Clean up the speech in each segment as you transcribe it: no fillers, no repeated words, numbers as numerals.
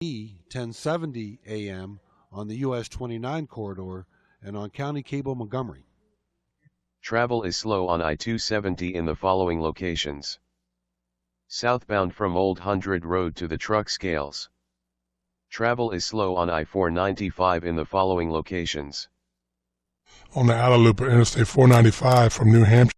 1070 AM on the US 29 corridor and on County Cable Montgomery. Travel is slow on I-270 in the following locations. Southbound from Old Hundred Road to the truck scales. Travel is slow on I-495 in the following locations. On the outer loop of Interstate 495 from New Hampshire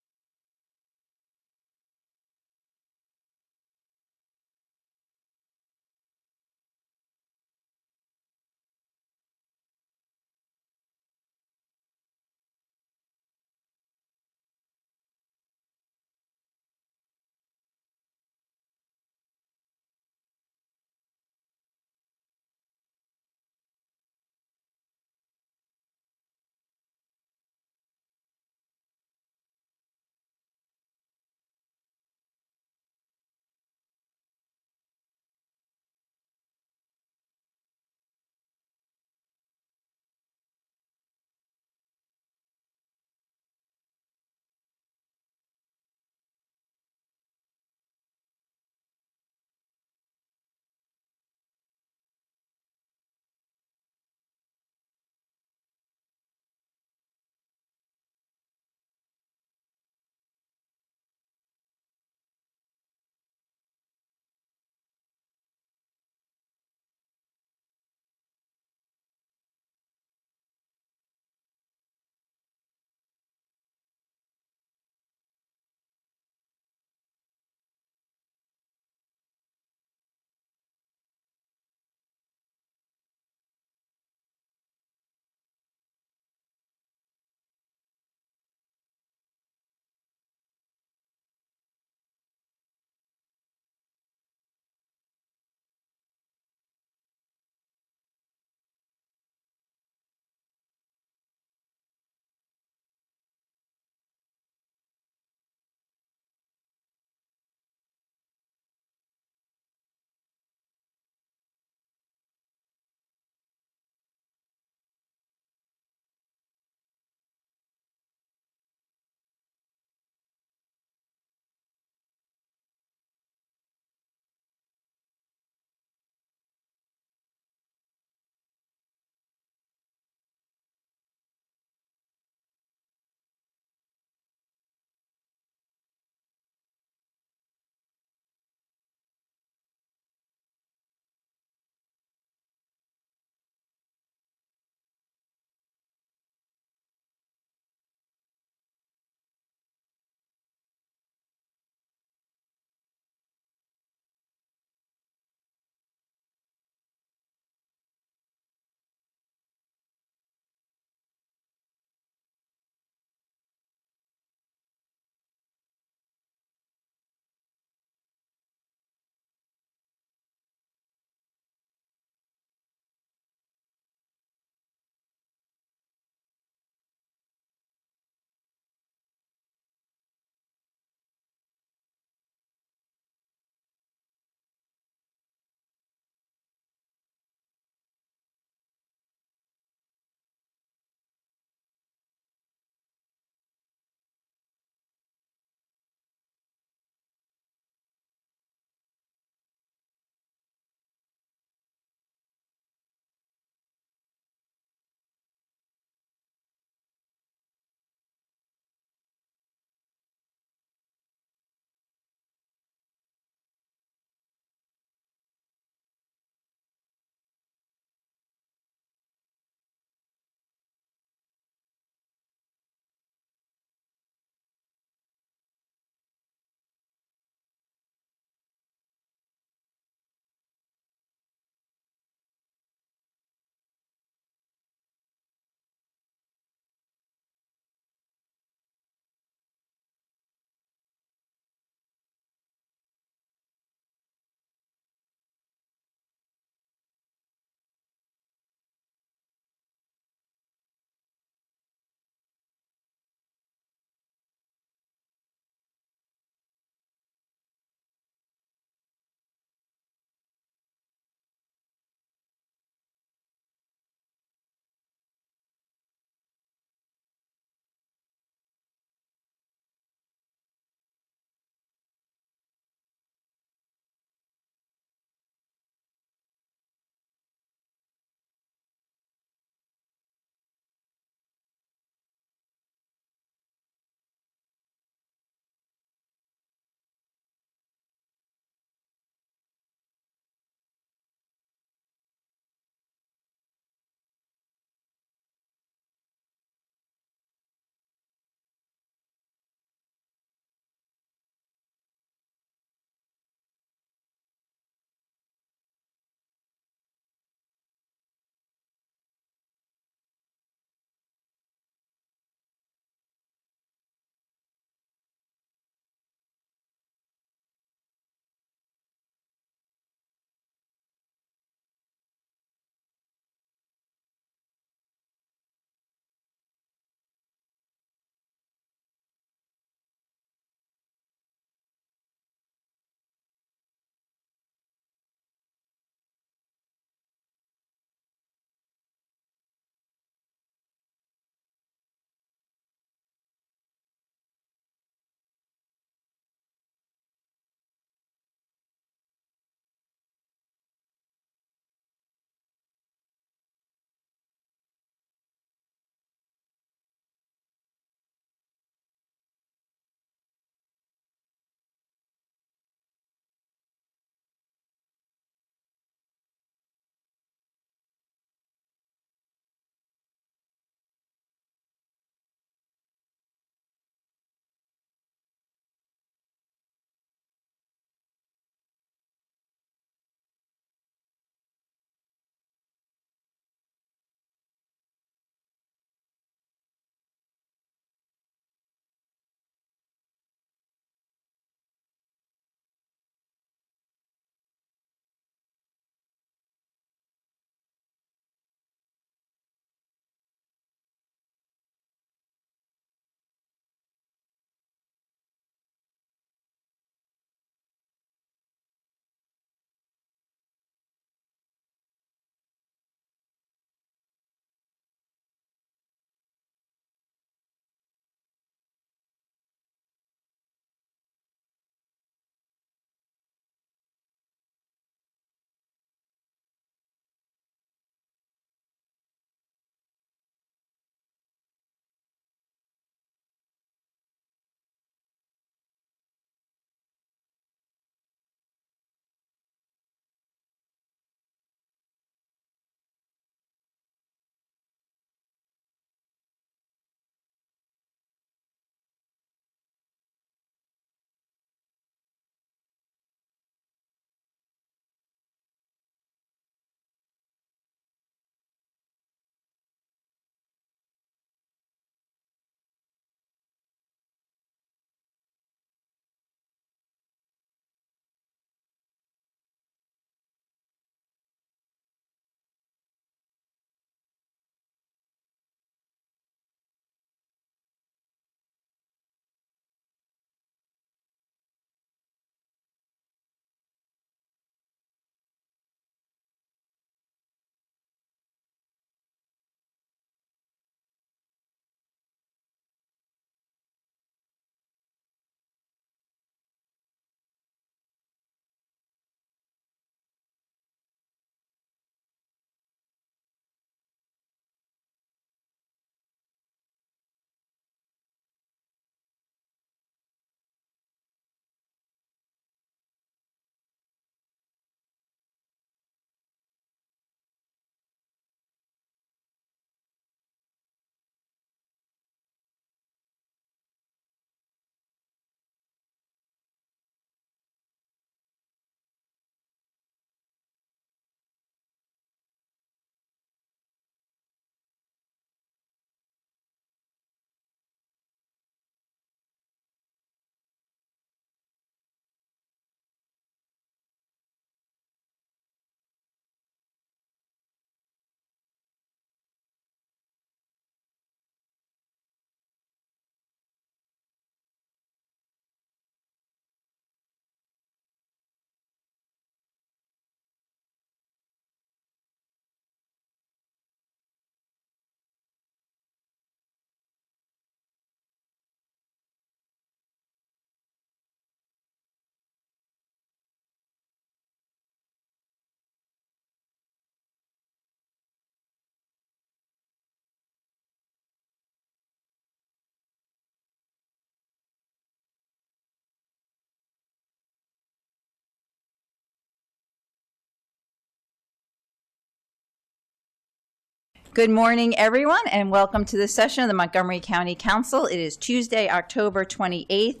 Good morning, everyone, and welcome to this session of the Montgomery County Council. It is Tuesday, October 28th.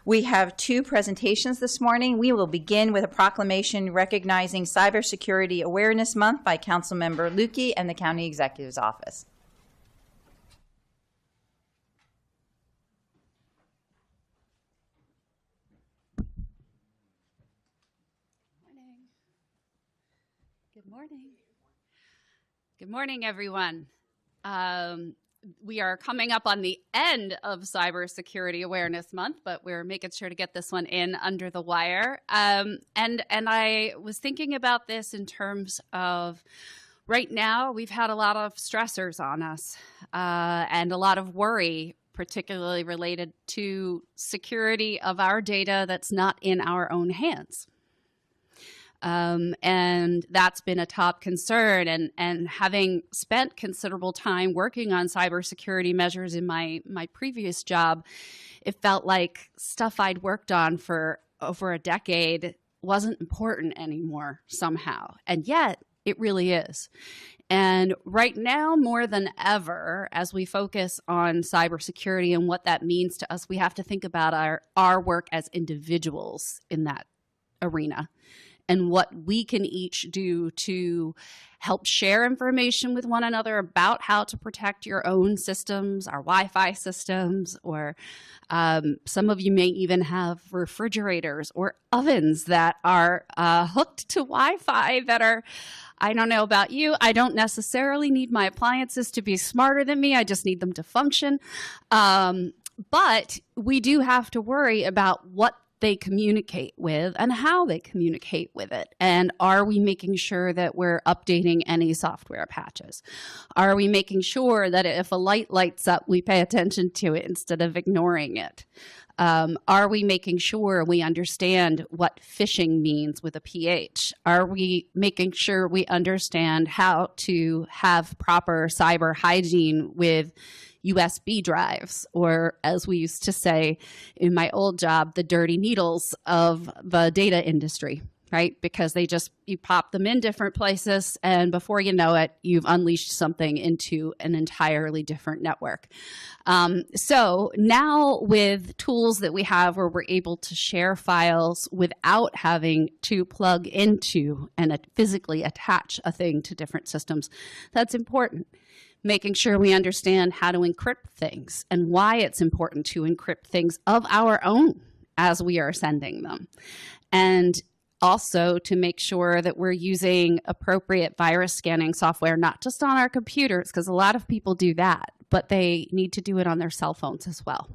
We have two presentations this morning. We will begin with a proclamation recognizing Cybersecurity Awareness Month by Councilmember Lukey and the County Executive's Office. Good morning. Good morning, everyone. We are coming up on the end of Cybersecurity Awareness Month, but we're making sure to get this one in under the wire. And I was thinking about this in terms of right now, we've had a lot of stressors on us and a lot of worry, particularly related to security of our data that's not in our own hands. And that's been a top concern. And having spent considerable time working on cybersecurity measures in my previous job, it felt like stuff I'd worked on for over a decade wasn't important anymore somehow. And yet it really is. And right now, more than ever, as we focus on cybersecurity and what that means to us, we have to think about our work as individuals in that arena, and what we can each do to help share information with one another about how to protect your own systems, our Wi-Fi systems, or some of you may even have refrigerators or ovens that are hooked to Wi-Fi that are, I don't know about you, I don't necessarily need my appliances to be smarter than me, I just need them to function. But we do have to worry about what they communicate with and how they communicate with it. And are we making sure that we're updating any software patches? Are we making sure that if a light lights up, we pay attention to it instead of ignoring it? Are we making sure we understand what phishing means with a PH? Are we making sure we understand how to have proper cyber hygiene with USB drives, or as we used to say in my old job, the dirty needles of the data industry, right? Because you pop them in different places, and before you know it, you've unleashed something into an entirely different network. So now with tools that we have where we're able to share files without having to plug into and physically attach a thing to different systems, that's important. Making sure we understand how to encrypt things and why it's important to encrypt things of our own as we are sending them. And also to make sure that we're using appropriate virus scanning software, not just on our computers, because a lot of people do that, but they need to do it on their cell phones as well.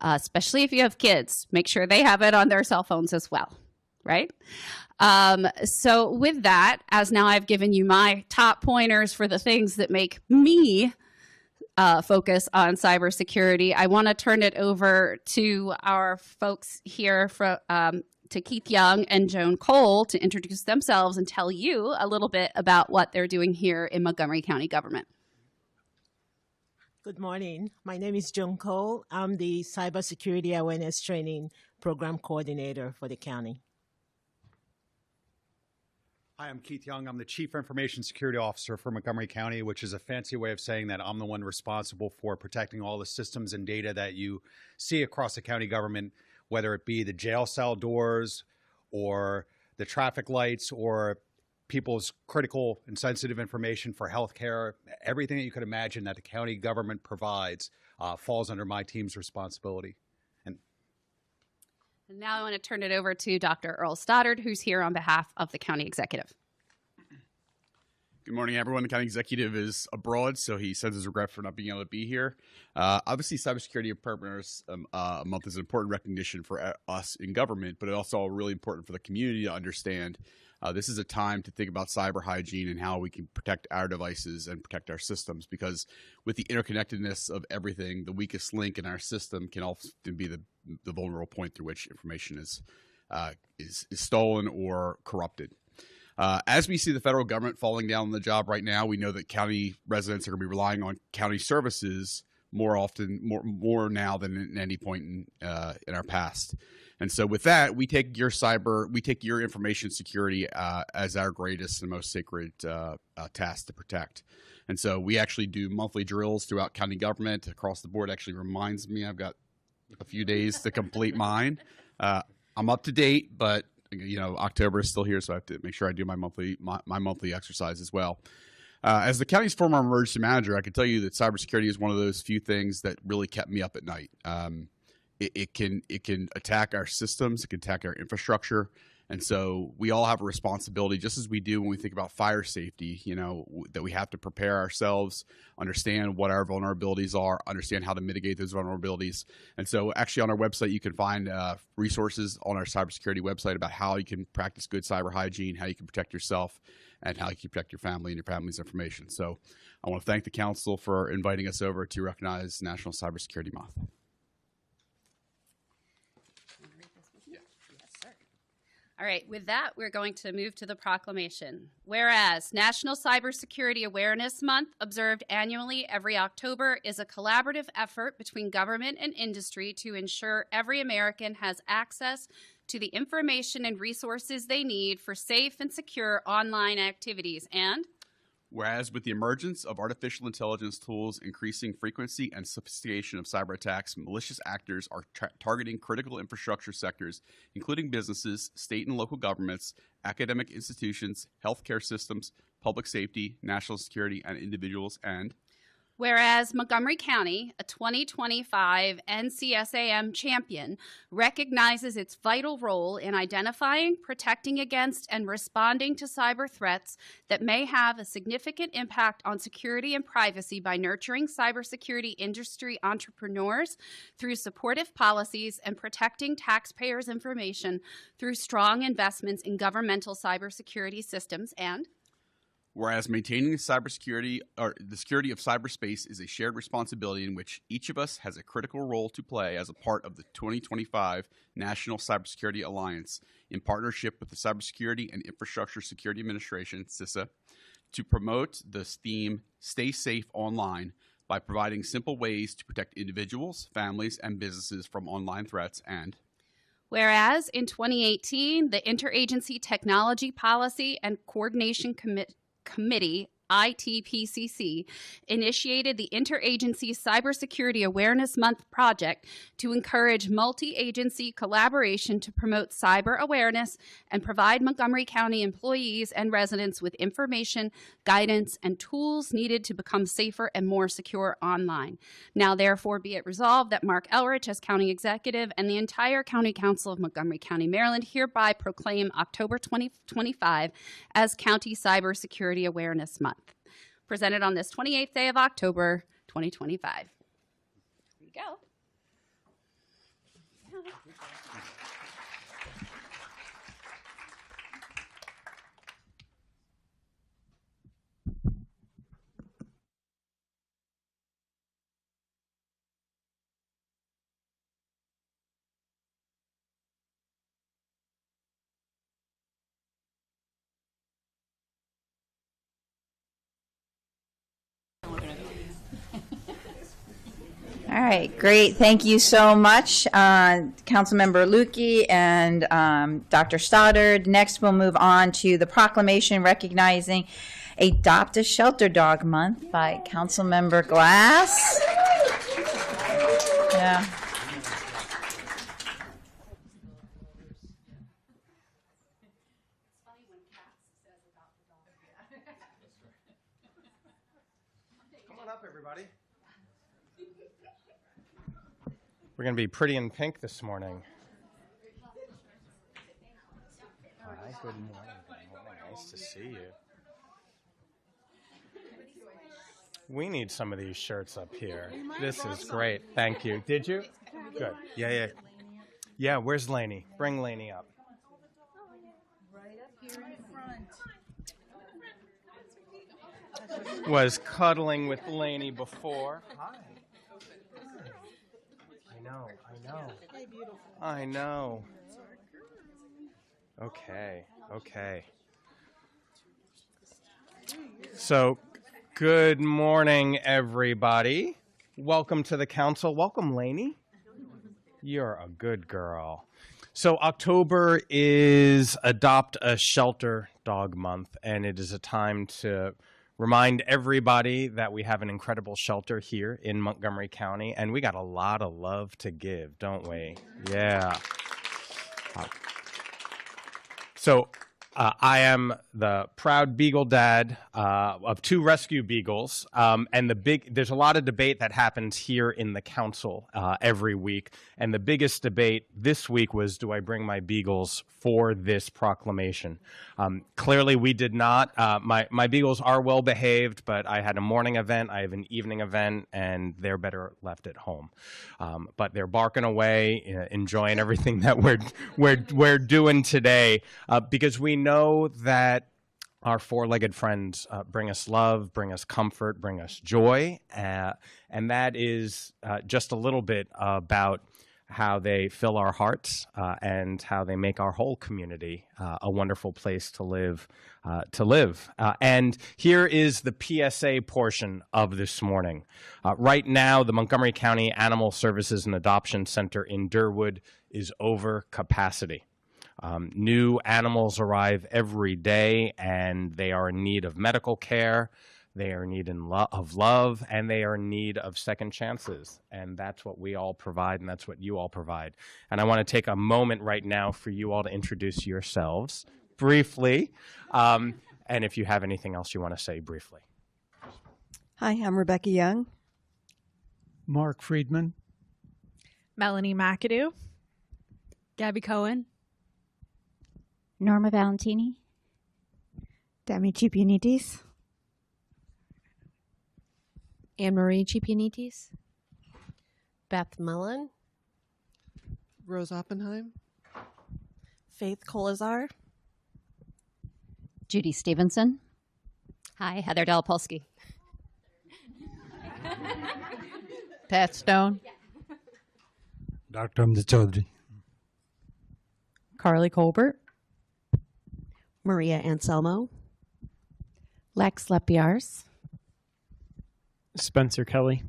Especially if you have kids, make sure they have it on their cell phones as well, right? So with that, as now I've given you my top pointers for the things that make me focus on cybersecurity, I want to turn it over to our folks here to Keith Young and Joan Cole to introduce themselves and tell you a little bit about what they're doing here in Montgomery County government. Good morning. My name is Joan Cole. I'm the Cybersecurity Awareness Training Program Coordinator for the county. Hi, I'm Keith Young. I'm the Chief Information Security Officer for Montgomery County, which is a fancy way of saying that I'm the one responsible for protecting all the systems and data that you see across the county government, whether it be the jail cell doors or the traffic lights or people's critical and sensitive information for healthcare. Everything that you could imagine that the county government provides falls under my team's responsibility. And now I want to turn it over to Dr. Earl Stoddard, who's here on behalf of the county executive. Good morning, everyone. The county executive is abroad, so he sends his regret for not being able to be here. Obviously, Cybersecurity Partners Month is an important recognition for us in government, but it's also really important for the community to understand this is a time to think about cyber hygiene and how we can protect our devices and protect our systems, because with the interconnectedness of everything, the weakest link in our system can often be the vulnerable point through which information is stolen or corrupted. As we see the federal government falling down on the job right now, we know that county residents are going to be relying on county services more now than at any point in our past. And so with that, we take your information security as our greatest and most sacred task to protect. And so we actually do monthly drills throughout county government across the board. Actually reminds me, I've got a few days to complete mine. I'm up to date, but October is still here, so I have to make sure I do my monthly exercise as well. As the county's former emergency manager, I can tell you that cybersecurity is one of those few things that really kept me up at night. It can attack our systems, it can attack our infrastructure, and so we all have a responsibility, just as we do when we think about fire safety. That we have to prepare ourselves, understand what our vulnerabilities are, understand how to mitigate those vulnerabilities. And so, actually, on our website, you can find resources on our cybersecurity website about how you can practice good cyber hygiene, how you can protect yourself, and how you can protect your family and your family's information. So, I want to thank the council for inviting us over to recognize National Cybersecurity Month. All right, with that, we're going to move to the proclamation. Whereas National Cybersecurity Awareness Month, observed annually every October, is a collaborative effort between government and industry to ensure every American has access to the information and resources they need for safe and secure online activities. And whereas with the emergence of artificial intelligence tools, increasing frequency and sophistication of cyber attacks, malicious actors are targeting critical infrastructure sectors, including businesses, state and local governments, academic institutions, healthcare systems, public safety, national security, and individuals. And whereas Montgomery County, a 2025 NCSAM champion, recognizes its vital role in identifying, protecting against, and responding to cyber threats that may have a significant impact on security and privacy by nurturing cybersecurity industry entrepreneurs through supportive policies and protecting taxpayers' information through strong investments in governmental cybersecurity systems. And whereas maintaining the security of cyberspace is a shared responsibility in which each of us has a critical role to play as a part of the 2025 National Cybersecurity Alliance in partnership with the Cybersecurity and Infrastructure Security Administration, CISA, to promote this theme, Stay Safe Online, by providing simple ways to protect individuals, families, and businesses from online threats. And whereas in 2018, the Interagency Technology Policy and Coordination Committee, ITPCC, initiated the Interagency Cybersecurity Awareness Month project to encourage multi-agency collaboration to promote cyber awareness and provide Montgomery County employees and residents with information, guidance, and tools needed to become safer and more secure online. Now, therefore, be it resolved that Mark Elrich, as County Executive, and the entire County Council of Montgomery County, Maryland, hereby proclaim October 2025 as County Cybersecurity Awareness Month. Presented on this 28th day of October, 2025. Here you go. All right, great. Thank you so much, Councilmember Lukey and Dr. Stoddard. Next, we'll move on to the proclamation recognizing Adopt a Shelter Dog Month by Councilmember Glass. Yeah. Come on up, everybody. We're going to be pretty in pink this morning. Hi, good morning. Nice to see you. We need some of these shirts up here. This is great. Thank you. Did you? Good. Yeah. Yeah, where's Lainey? Bring Lainey up. Right up here in front. Was cuddling with Lainey before. Hi. I know. Okay. So, good morning, everybody. welcome to the council. Welcome, Lainey. You're a good girl. So October is Adopt a Shelter Dog Month, and it is a time to remind everybody that we have an incredible shelter here in Montgomery County, and we got a lot of love to give, don't we? Yeah. So I am the proud beagle dad of 2 rescue beagles, and there's a lot of debate that happens here in the council every week, and the biggest debate this week was, do I bring my beagles for this proclamation? Clearly we did not. My beagles are well behaved, but I had a morning event, I have an evening event, and they're better left at home. But they're barking away, enjoying everything that we're doing today, because we know that our 4-legged friends bring us love, bring us comfort, bring us joy, and that is just a little bit about how they fill our hearts and how they make our whole community a wonderful place to live. And here is the PSA portion of this morning. Right now, the Montgomery County Animal Services and Adoption Center in Durwood is over capacity. New animals arrive every day, and they are in need of medical care, they are in need of love, and they are in need of second chances. And that's what we all provide, and that's what you all provide. And I want to take a moment right now for you all to introduce yourselves briefly, and if you have anything else you want to say briefly. Hi, I'm Rebecca Young. Mark Friedman. Melanie McAdoo. Gabby Cohen. Norma Valentini. Dami Chipianitis. Anne-Marie Chipianitis. Beth Mullen. Rose Oppenheim. Faith Kolazar. Judy Stevenson. Hi, Heather Delapolsky. Pat Stone. Dr. Amjad Chaudhry. Carly Colbert. Maria Anselmo. Lex Lepiars. Spencer Kelly.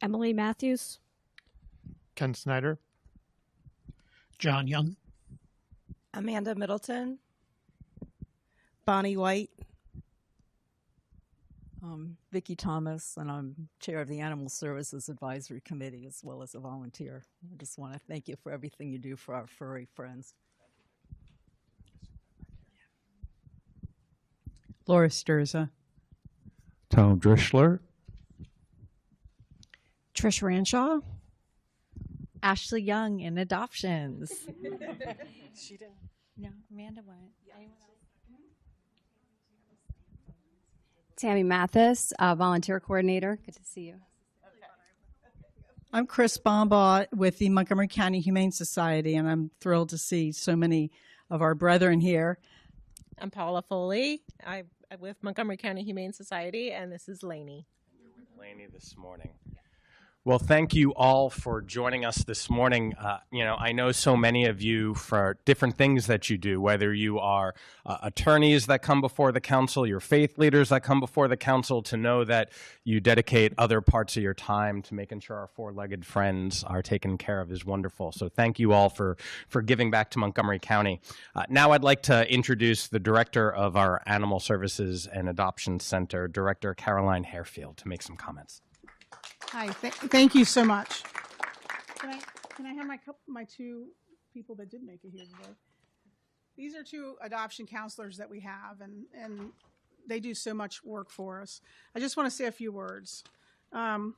Emily Matthews. Ken Snyder. John Young. Amanda Middleton. Bonnie White. Vicki Thomas, and I'm chair of the Animal Services Advisory Committee as well as a volunteer. I just want to thank you for everything you do for our furry friends. Laura Sturza. Tom Drischler. Trish Ranshaw. Ashley Young in adoptions. She didn't. No, Amanda went. Tammy Mathis, volunteer coordinator. Good to see you. I'm Chris Bombaugh with the Montgomery County Humane Society, and I'm thrilled to see so many of our brethren here. I'm Paula Foley. I'm with Montgomery County Humane Society, and this is Lainey. You're with Lainey this morning. Well, thank you all for joining us this morning. I know so many of you for different things that you do, whether you are attorneys that come before the council, your faith leaders that come before the council, to know that you dedicate other parts of your time to making sure our 4-legged friends are taken care of is wonderful. So thank you all for giving back to Montgomery County. Now I'd like to introduce the director of our Animal Services and Adoption Center, Director Caroline Harefield, to make some comments. Hi, thank you so much. Can I have my 2 people that did make it here today? These are 2 adoption counselors that we have, and they do so much work for us. I just want to say a few words. Thank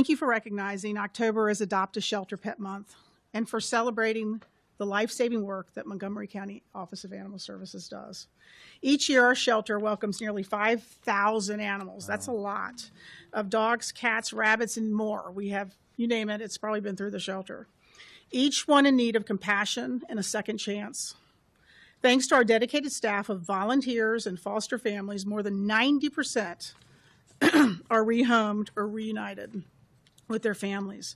you for recognizing October as Adopt a Shelter Pet Month and for celebrating the life-saving work that Montgomery County Office of Animal Services does. Each year, our shelter welcomes nearly 5,000 animals. That's a lot of dogs, cats, rabbits, and more. We have, you name it, it's probably been through the shelter. Each one in need of compassion and a second chance. Thanks to our dedicated staff of volunteers and foster families, more than 90% are rehomed or reunited with their families.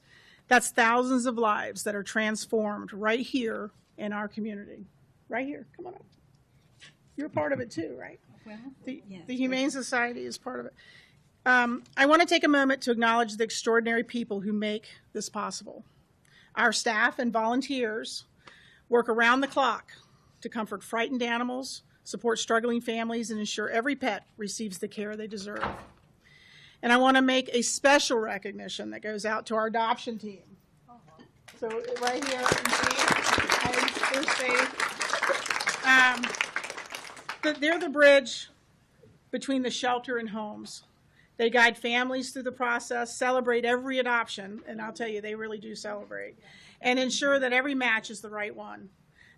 That's thousands of lives that are transformed right here in our community. Right here, come on up. You're part of it too, right? Well, the Humane Society is part of it. I want to take a moment to acknowledge the extraordinary people who make this possible. Our staff and volunteers work around the clock to comfort frightened animals, support struggling families, and ensure every pet receives the care they deserve. And I want to make a special recognition that goes out to our adoption team. So right here, there's Faith. They're the bridge between the shelter and homes. They guide families through the process, celebrate every adoption, and I'll tell you, they really do celebrate, and ensure that every match is the right one.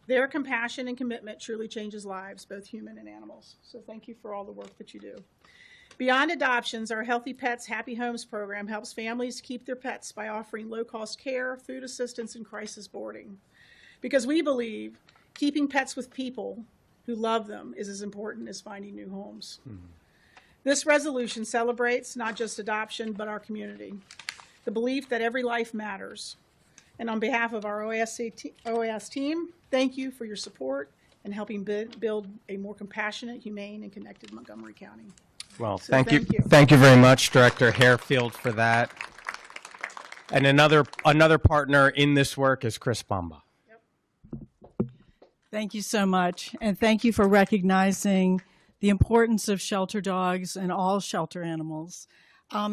Their compassion and commitment truly changes lives, both human and animals. So thank you for all the work that you do. Beyond adoptions, our Healthy Pets, Happy Homes program helps families keep their pets by offering low-cost care, food assistance, and crisis boarding. Because we believe keeping pets with people who love them is as important as finding new homes. This resolution celebrates not just adoption, but our community, the belief that every life matters. And on behalf of our OAS team, thank you for your support and helping build a more compassionate, humane, and connected Montgomery County. Well, So thank you. Thank you very much, Director Harefield, for that. And another partner in this work is Chris Bamba. Thank you so much. And thank you for recognizing the importance of shelter dogs and all shelter animals.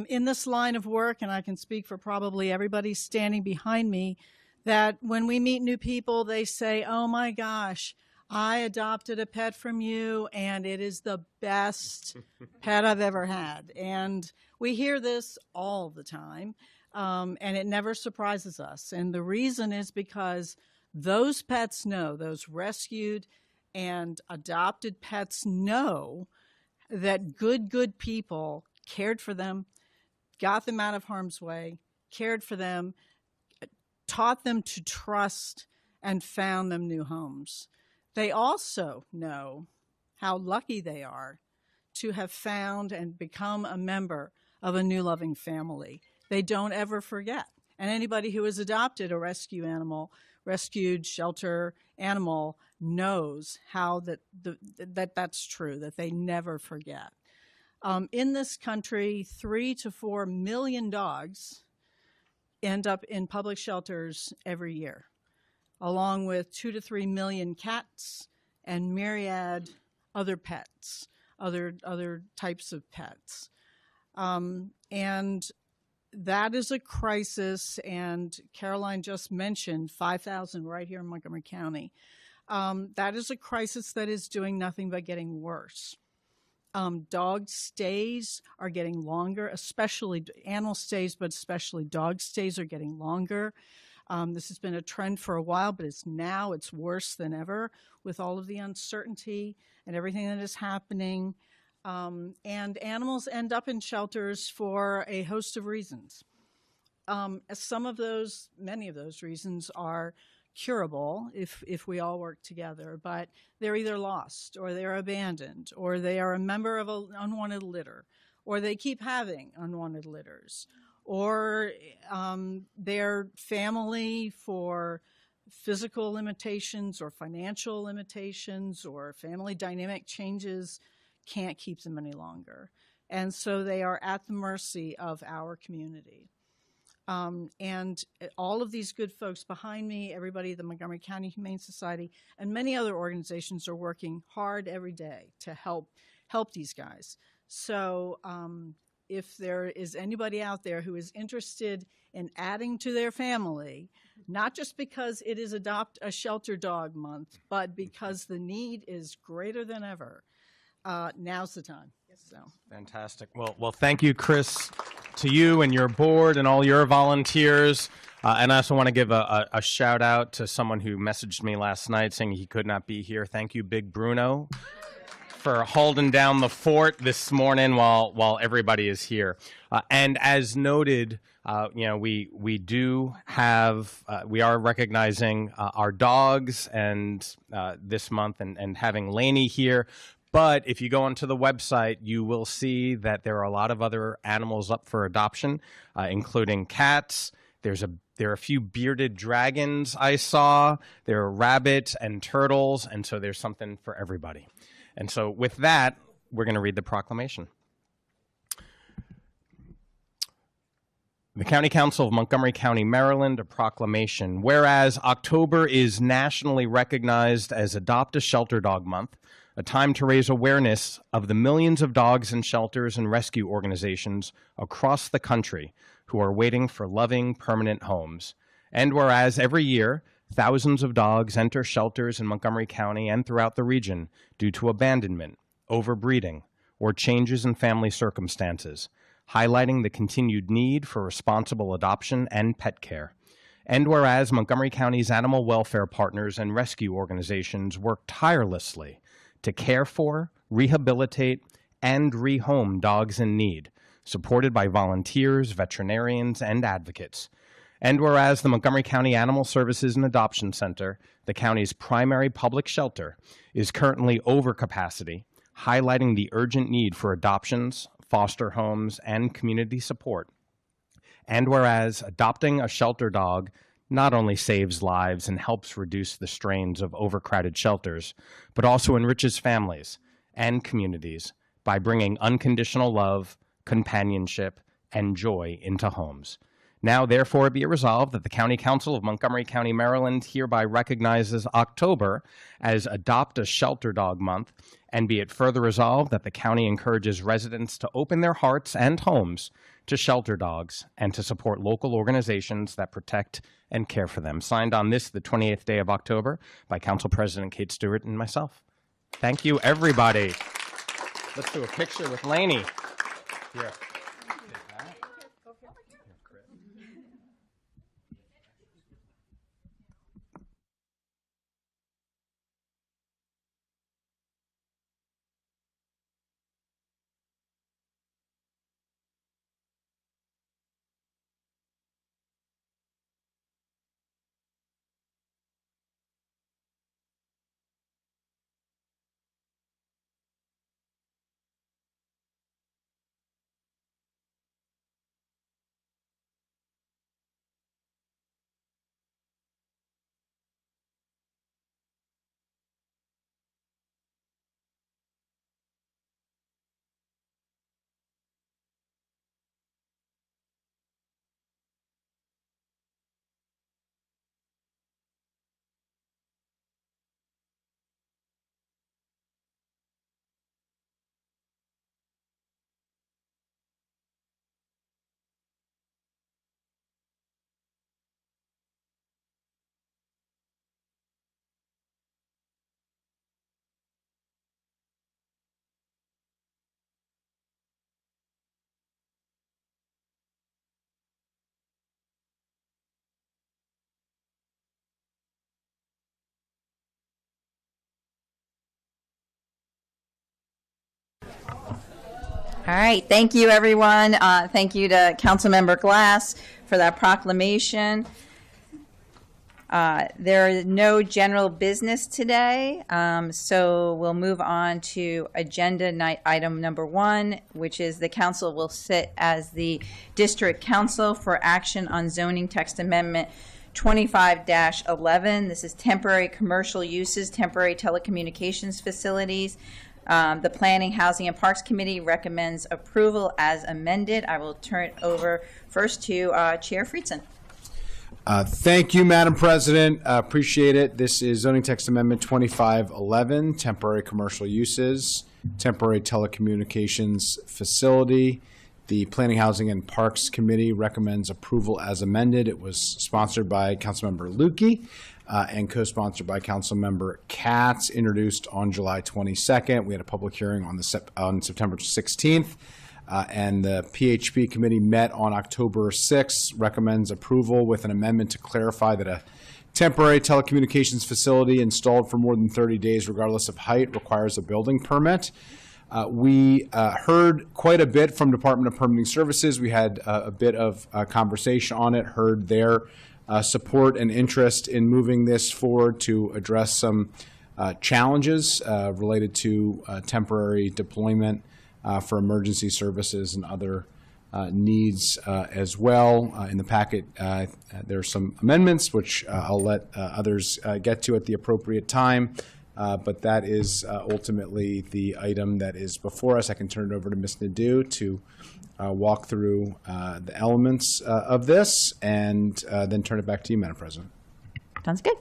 In this line of work, and I can speak for probably everybody standing behind me, that when we meet new people, they say, oh my gosh, I adopted a pet from you and it is the best pet I've ever had. And we hear this all the time, and it never surprises us. And the reason is because those pets know, those rescued and adopted pets know that good people cared for them, got them out of harm's way, cared for them, taught them to trust, and found them new homes. They also know how lucky they are to have found and become a member of a new loving family. They don't ever forget. And anybody who has adopted a rescued shelter animal knows how that's true, that they never forget. In this country, 3 to 4 million dogs end up in public shelters every year, along with 2 to 3 million cats and myriad other pets, other types of pets. And that is a crisis, and Caroline just mentioned 5,000 right here in Montgomery County. That is a crisis that is doing nothing but getting worse. Dog stays are getting longer, especially animal stays, but especially dog stays are getting longer. This has been a trend for a while, but it's worse than ever with all of the uncertainty and everything that is happening. And animals end up in shelters for a host of reasons. Many of those reasons are curable if we all work together, but they're either lost or they're abandoned or they are a member of an unwanted litter or they keep having unwanted litters or their family for physical limitations or financial limitations or family dynamic changes can't keep them any longer. And so they are at the mercy of our community. And all of these good folks behind me, everybody at the Montgomery County Humane Society, and many other organizations are working hard every day to help these guys. So if there is anybody out there who is interested in adding to their family, not just because it is Adopt a Shelter Dog Month, but because the need is greater than ever, now's the time. So. Fantastic. Well, thank you, Chris, to you and your board and all your volunteers. And I also want to give a shout out to someone who messaged me last night saying he could not be here. Thank you, Big Bruno, for holding down the fort this morning while everybody is here. And as noted, we do have we are recognizing our dogs and this month and having Lainey here. But if you go onto the website, you will see that there are a lot of other animals up for adoption, including cats. There are a few bearded dragons I saw. There are rabbits and turtles, and so there's something for everybody. And so with that, we're going to read the proclamation. The County Council of Montgomery County, Maryland, a proclamation. Whereas October is nationally recognized as Adopt a Shelter Dog Month, a time to raise awareness of the millions of dogs in shelters and rescue organizations across the country who are waiting for loving, permanent homes. And whereas every year, thousands of dogs enter shelters in Montgomery County and throughout the region due to abandonment, overbreeding, or changes in family circumstances, highlighting the continued need for responsible adoption and pet care. And whereas Montgomery County's animal welfare partners and rescue organizations work tirelessly to care for, rehabilitate, and rehome dogs in need, supported by volunteers, veterinarians, and advocates. And whereas the Montgomery County Animal Services and Adoption Center, the county's primary public shelter, is currently over capacity, highlighting the urgent need for adoptions, foster homes, and community support. And whereas adopting a shelter dog not only saves lives and helps reduce the strains of overcrowded shelters, but also enriches families and communities by bringing unconditional love, companionship, and joy into homes. Now, therefore, be it resolved that the County Council of Montgomery County, Maryland hereby recognizes October as Adopt a Shelter Dog Month, and be it further resolved that the county encourages residents to open their hearts and homes to shelter dogs and to support local organizations that protect and care for them. Signed on this, the 28th day of October, by Council President Kate Stewart and myself. Thank you, everybody. Let's do a picture with Lainey. Here. All right, thank you, everyone. Thank you to Councilmember Glass for that proclamation. There is no general business today, so we'll move on to agenda item number 1, which is the council will sit as the district council for action on zoning text amendment 25-11. This is temporary commercial uses, temporary telecommunications facilities. The Planning, Housing, and Parks Committee recommends approval as amended. I will turn it over first to Chair Friedson. Thank you, Madam President. Appreciate it. This is zoning text amendment 2511, temporary commercial uses, temporary telecommunications facility. The Planning, Housing, and Parks Committee recommends approval as amended. It was sponsored by Councilmember Lukey and co-sponsored by Councilmember Katz, introduced on July 22nd. We had a public hearing on September 16th. And the PHP committee met on October 6th, recommends approval with an amendment to clarify that a temporary telecommunications facility installed for more than 30 days, regardless of height, requires a building permit. We heard quite a bit from Department of Permitting Services. We had a bit of conversation on it, heard their support and interest in moving this forward to address some challenges related to temporary deployment for emergency services and other needs as well. In the packet, there are some amendments, which I'll let others get to at the appropriate time. But that is ultimately the item that is before us. I can turn it over to Ms. Nadeau to walk through the elements of this and then turn it back to you, Madam President. Sounds good.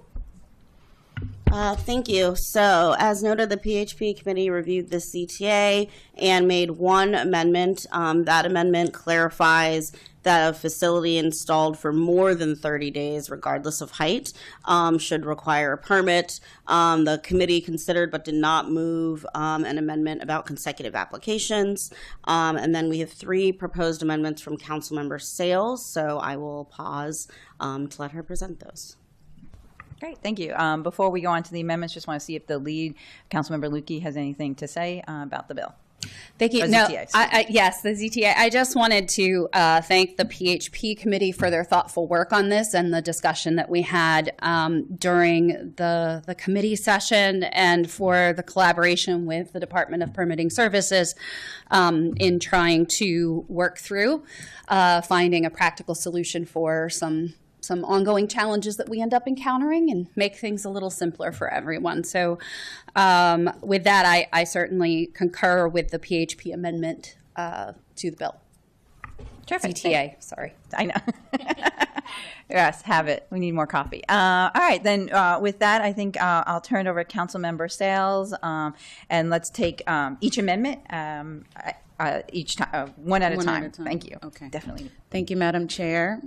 Thank you. So, as noted, the PHP committee reviewed the CTA and made one amendment. That amendment clarifies that a facility installed for more than 30 days, regardless of height, should require a permit. The committee considered but did not move an amendment about consecutive applications. And then we have 3 proposed amendments from Councilmember Sales. So I will pause to let her present those. Great, thank you. Before we go on to the amendments, just want to see if the lead, Councilmember Lukey, has anything to say about the bill. Thank you. Or No, ZTA, yes, the ZTA. I just wanted to thank the PHP committee for their thoughtful work on this and the discussion that we had during the committee session, and for the collaboration with the Department of Permitting Services in trying to work through finding a practical solution for some ongoing challenges that we end up encountering and make things a little simpler for everyone. So with that, I certainly concur with the PHP amendment to the bill. Terrific. CTA, sorry. I know. Yes, have it. We need more coffee. All right, then with that, I think I'll turn it over to Councilmember Sales, and let's take each amendment each time, one at a time. Thank you. Okay. Definitely. Thank you, Madam Chair.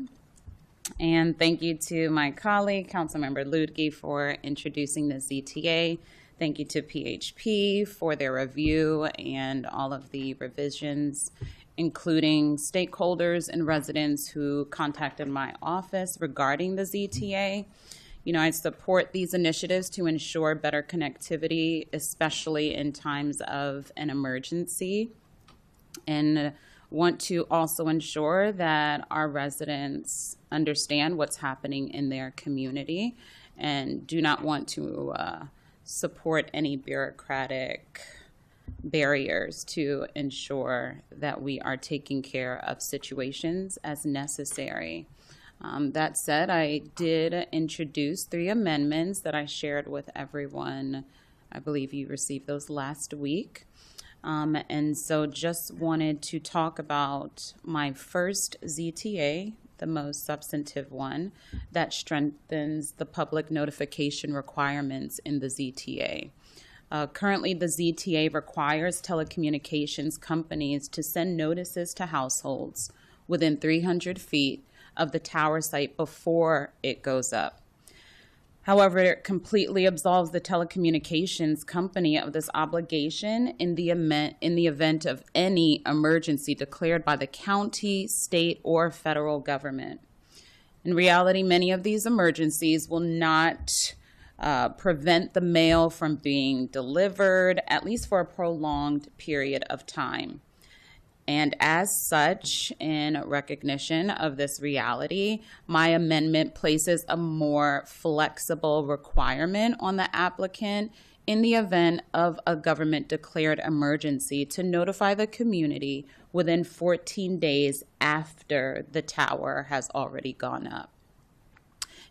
And thank you to my colleague, Councilmember Lutke, for introducing the ZTA. Thank you to PHP for their review and all of the revisions, including stakeholders and residents who contacted my office regarding the ZTA. You know, I support these initiatives to ensure better connectivity, especially in times of an emergency, and want to also ensure that our residents understand what's happening in their community, and do not want to support any bureaucratic barriers to ensure that we are taking care of situations as necessary. That said, I did introduce 3 amendments that I shared with everyone. I believe you received those last week. And so just wanted to talk about my first ZTA, the most substantive one, that strengthens the public notification requirements in the ZTA. Currently, the ZTA requires telecommunications companies to send notices to households within 300 feet of the tower site before it goes up. However, it completely absolves the telecommunications company of this obligation in the event of any emergency declared by the county, state, or federal government. In reality, many of these emergencies will not prevent the mail from being delivered, at least for a prolonged period of time. And as such, in recognition of this reality, my amendment places a more flexible requirement on the applicant in the event of a government-declared emergency to notify the community within 14 days after the tower has already gone up.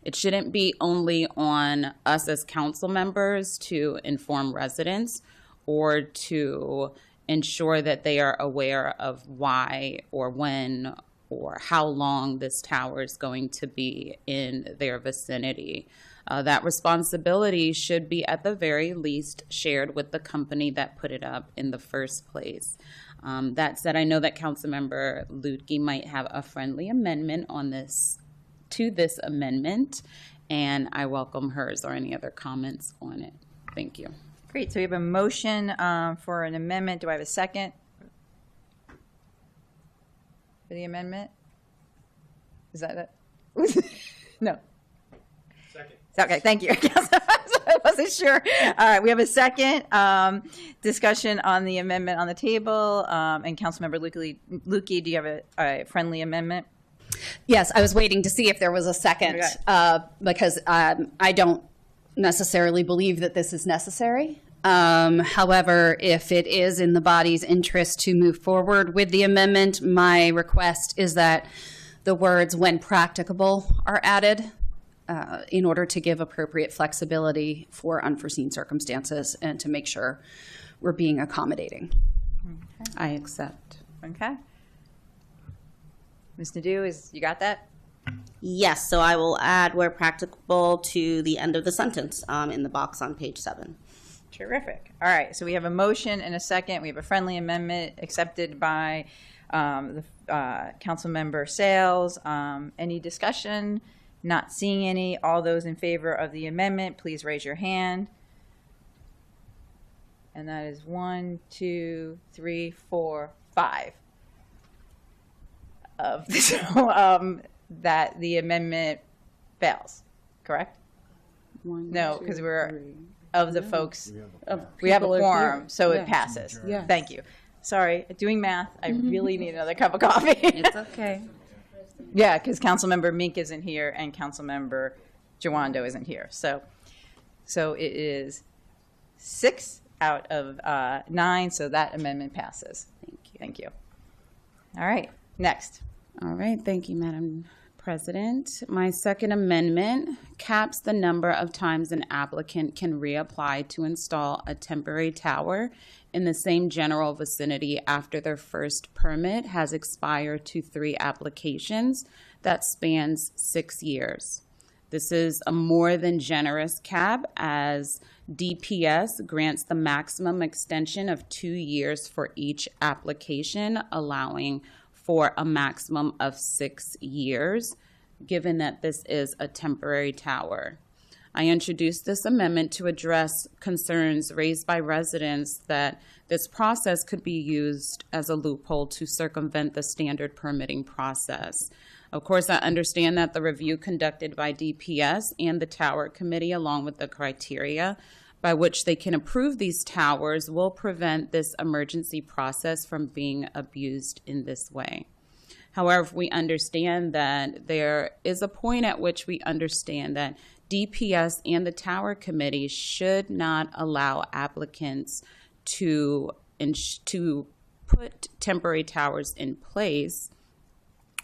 It shouldn't be only on us as council members to inform residents or to ensure that they are aware of why or when or how long this tower is going to be in their vicinity. That responsibility should be at the very least shared with the company that put it up in the first place. That said, I know that Councilmember Lutke might have a friendly amendment on this to this amendment, and I welcome hers or any other comments on it. Thank you. Great. So we have a motion for an amendment. Do I have a second for the amendment? Is that it? No. Second. Okay. Thank you. I wasn't sure. All right. We have a second discussion on the amendment on the table. And Councilmember Lukey, do you have a friendly amendment? Yes, I was waiting to see if there was a second because I don't necessarily believe that this is necessary. However, if it is in the body's interest to move forward with the amendment, my request is that the words "when practicable" are added in order to give appropriate flexibility for unforeseen circumstances and to make sure we're being accommodating. Okay. I accept. Okay. Ms. Nadeau, you got that? Yes, so I will add where practicable to the end of the sentence in the box on page 7. Terrific. All right, so we have a motion and a second. We have a friendly amendment accepted by the council member Sales. Any discussion? Not seeing any. All those in favor of the amendment, please raise your hand. And that is 1, 2, 3, 4, 5. So that the amendment fails, correct? No, because we're of the folks. We have a quorum, so it passes. Yes. Thank you. Sorry, doing math. I really need another cup of coffee. It's okay. Yeah, because Councilmember Mink isn't here and Councilmember Jawando isn't here. So it is 6 out of 9, so that amendment passes. Thank you. All right, next. All right, thank you, Madam President. My second amendment caps the number of times an applicant can reapply to install a temporary tower in the same general vicinity after their first permit has expired to 3 applications that spans 6 years. This is a more than generous cap, as DPS grants the maximum extension of 2 years for each application, allowing for a maximum of 6 years, given that this is a temporary tower. I introduced this amendment to address concerns raised by residents that this process could be used as a loophole to circumvent the standard permitting process. Of course, I understand that the review conducted by DPS and the Tower Committee, along with the criteria by which they can approve these towers, will prevent this emergency process from being abused in this way. However, we understand that there is a point at which we understand that DPS and the Tower Committee should not allow applicants to put temporary towers in place.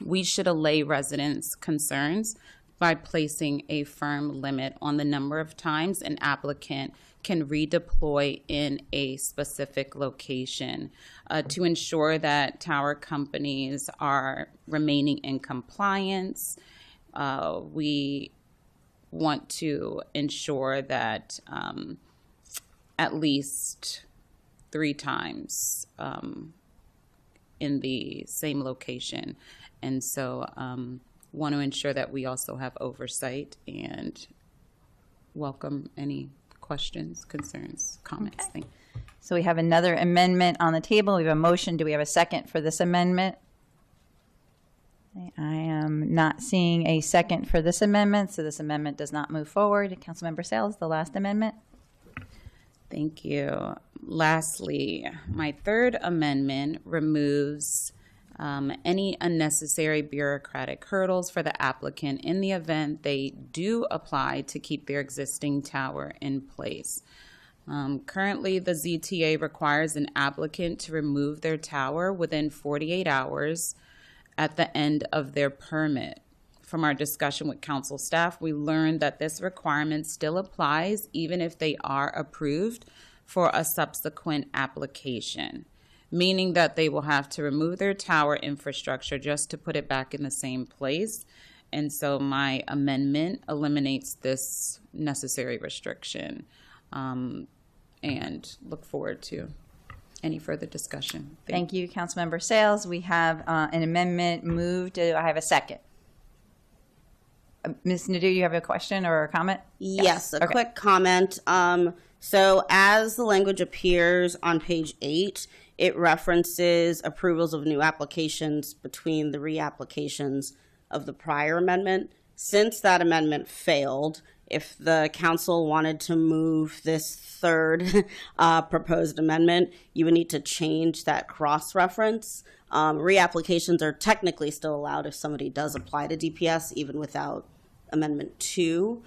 We should allay residents' concerns by placing a firm limit on the number of times an applicant can redeploy in a specific location to ensure that tower companies are remaining in compliance. We want to ensure that at least 3 times in the same location. And so want to ensure that we also have oversight and welcome any questions, concerns, comments. Okay. So we have another amendment on the table. We have a motion. Do we have a second for this amendment? I am not seeing a second for this amendment, so this amendment does not move forward. Councilmember Sales, the last amendment. Thank you. Lastly, my third amendment removes any unnecessary bureaucratic hurdles for the applicant in the event they do apply to keep their existing tower in place. Currently, the ZTA requires an applicant to remove their tower within 48 hours at the end of their permit. From our discussion with council staff, we learned that this requirement still applies even if they are approved for a subsequent application, meaning that they will have to remove their tower infrastructure just to put it back in the same place. And so my amendment eliminates this necessary restriction, and look forward to any further discussion. Thank you, Councilmember Sales. We have an amendment moved. Do I have a second? Ms. Nadeau, you have a question or a comment? Yes, a quick comment. So as the language appears on page 8, it references approvals of new applications between the reapplications of the prior amendment. Since that amendment failed, if the council wanted to move this third proposed amendment, you would need to change that cross-reference. Reapplications are technically still allowed if somebody does apply to DPS, even without Amendment 2.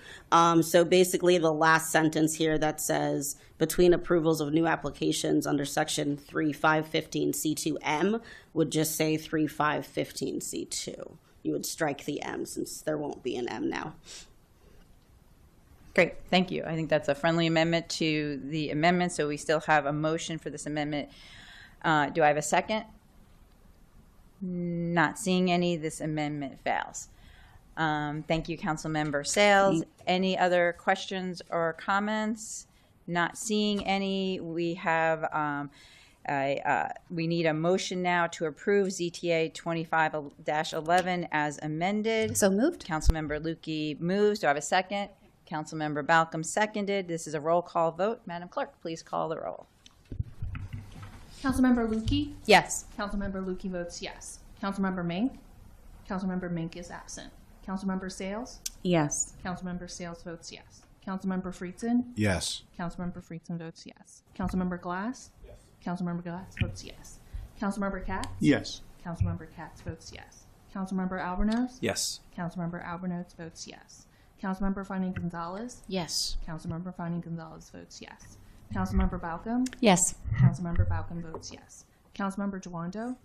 So basically the last sentence here that says between approvals of new applications under section 3515C2M would just say 3515C2. You would strike the M since there won't be an M now. Great, thank you. I think that's a friendly amendment to the amendment, so we still have a motion for this amendment. Do I have a second? Not seeing any, this amendment fails. Thank you, Councilmember Sales. Any other questions or comments? Not seeing any. We have we need a motion now to approve ZTA 25-11 as amended. So moved. Councilmember Lukey moves. Do I have a second? Councilmember Balcom seconded. This is a roll call vote. Madam Clerk, please call the roll. Councilmember Lukey? Yes. Councilmember Lukey votes yes. Councilmember Mink? Councilmember Mink is absent. Councilmember Sales? Yes. Councilmember Sales votes yes. Councilmember Friedson? Yes. Councilmember Friedson votes yes. Councilmember Glass? Yes. Councilmember Glass votes yes. Councilmember Katz? Yes. Councilmember Katz votes yes. Councilmember Albornoz? Yes. Councilmember Albornoz votes yes. Councilmember Finding Gonzalez? Yes. Councilmember Finding Gonzalez votes yes. Councilmember Balcom? Yes. Councilmember Balcom votes yes. Councilmember Jawando?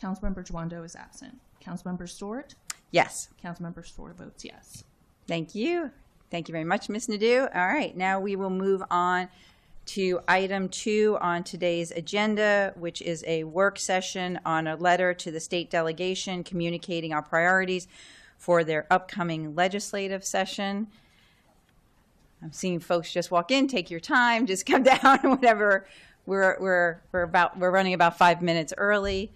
Councilmember Jawando is absent. Councilmember Stewart? Yes. Councilmember Stewart votes yes. Thank you. Thank you very much, Ms. Nadeau. All right, now we will move on to item 2 on today's agenda, which is a work session on a letter to the state delegation communicating our priorities for their upcoming legislative session. I'm seeing folks just walk in. Take your time. Just come down. Whatever. We're running about 5 minutes early.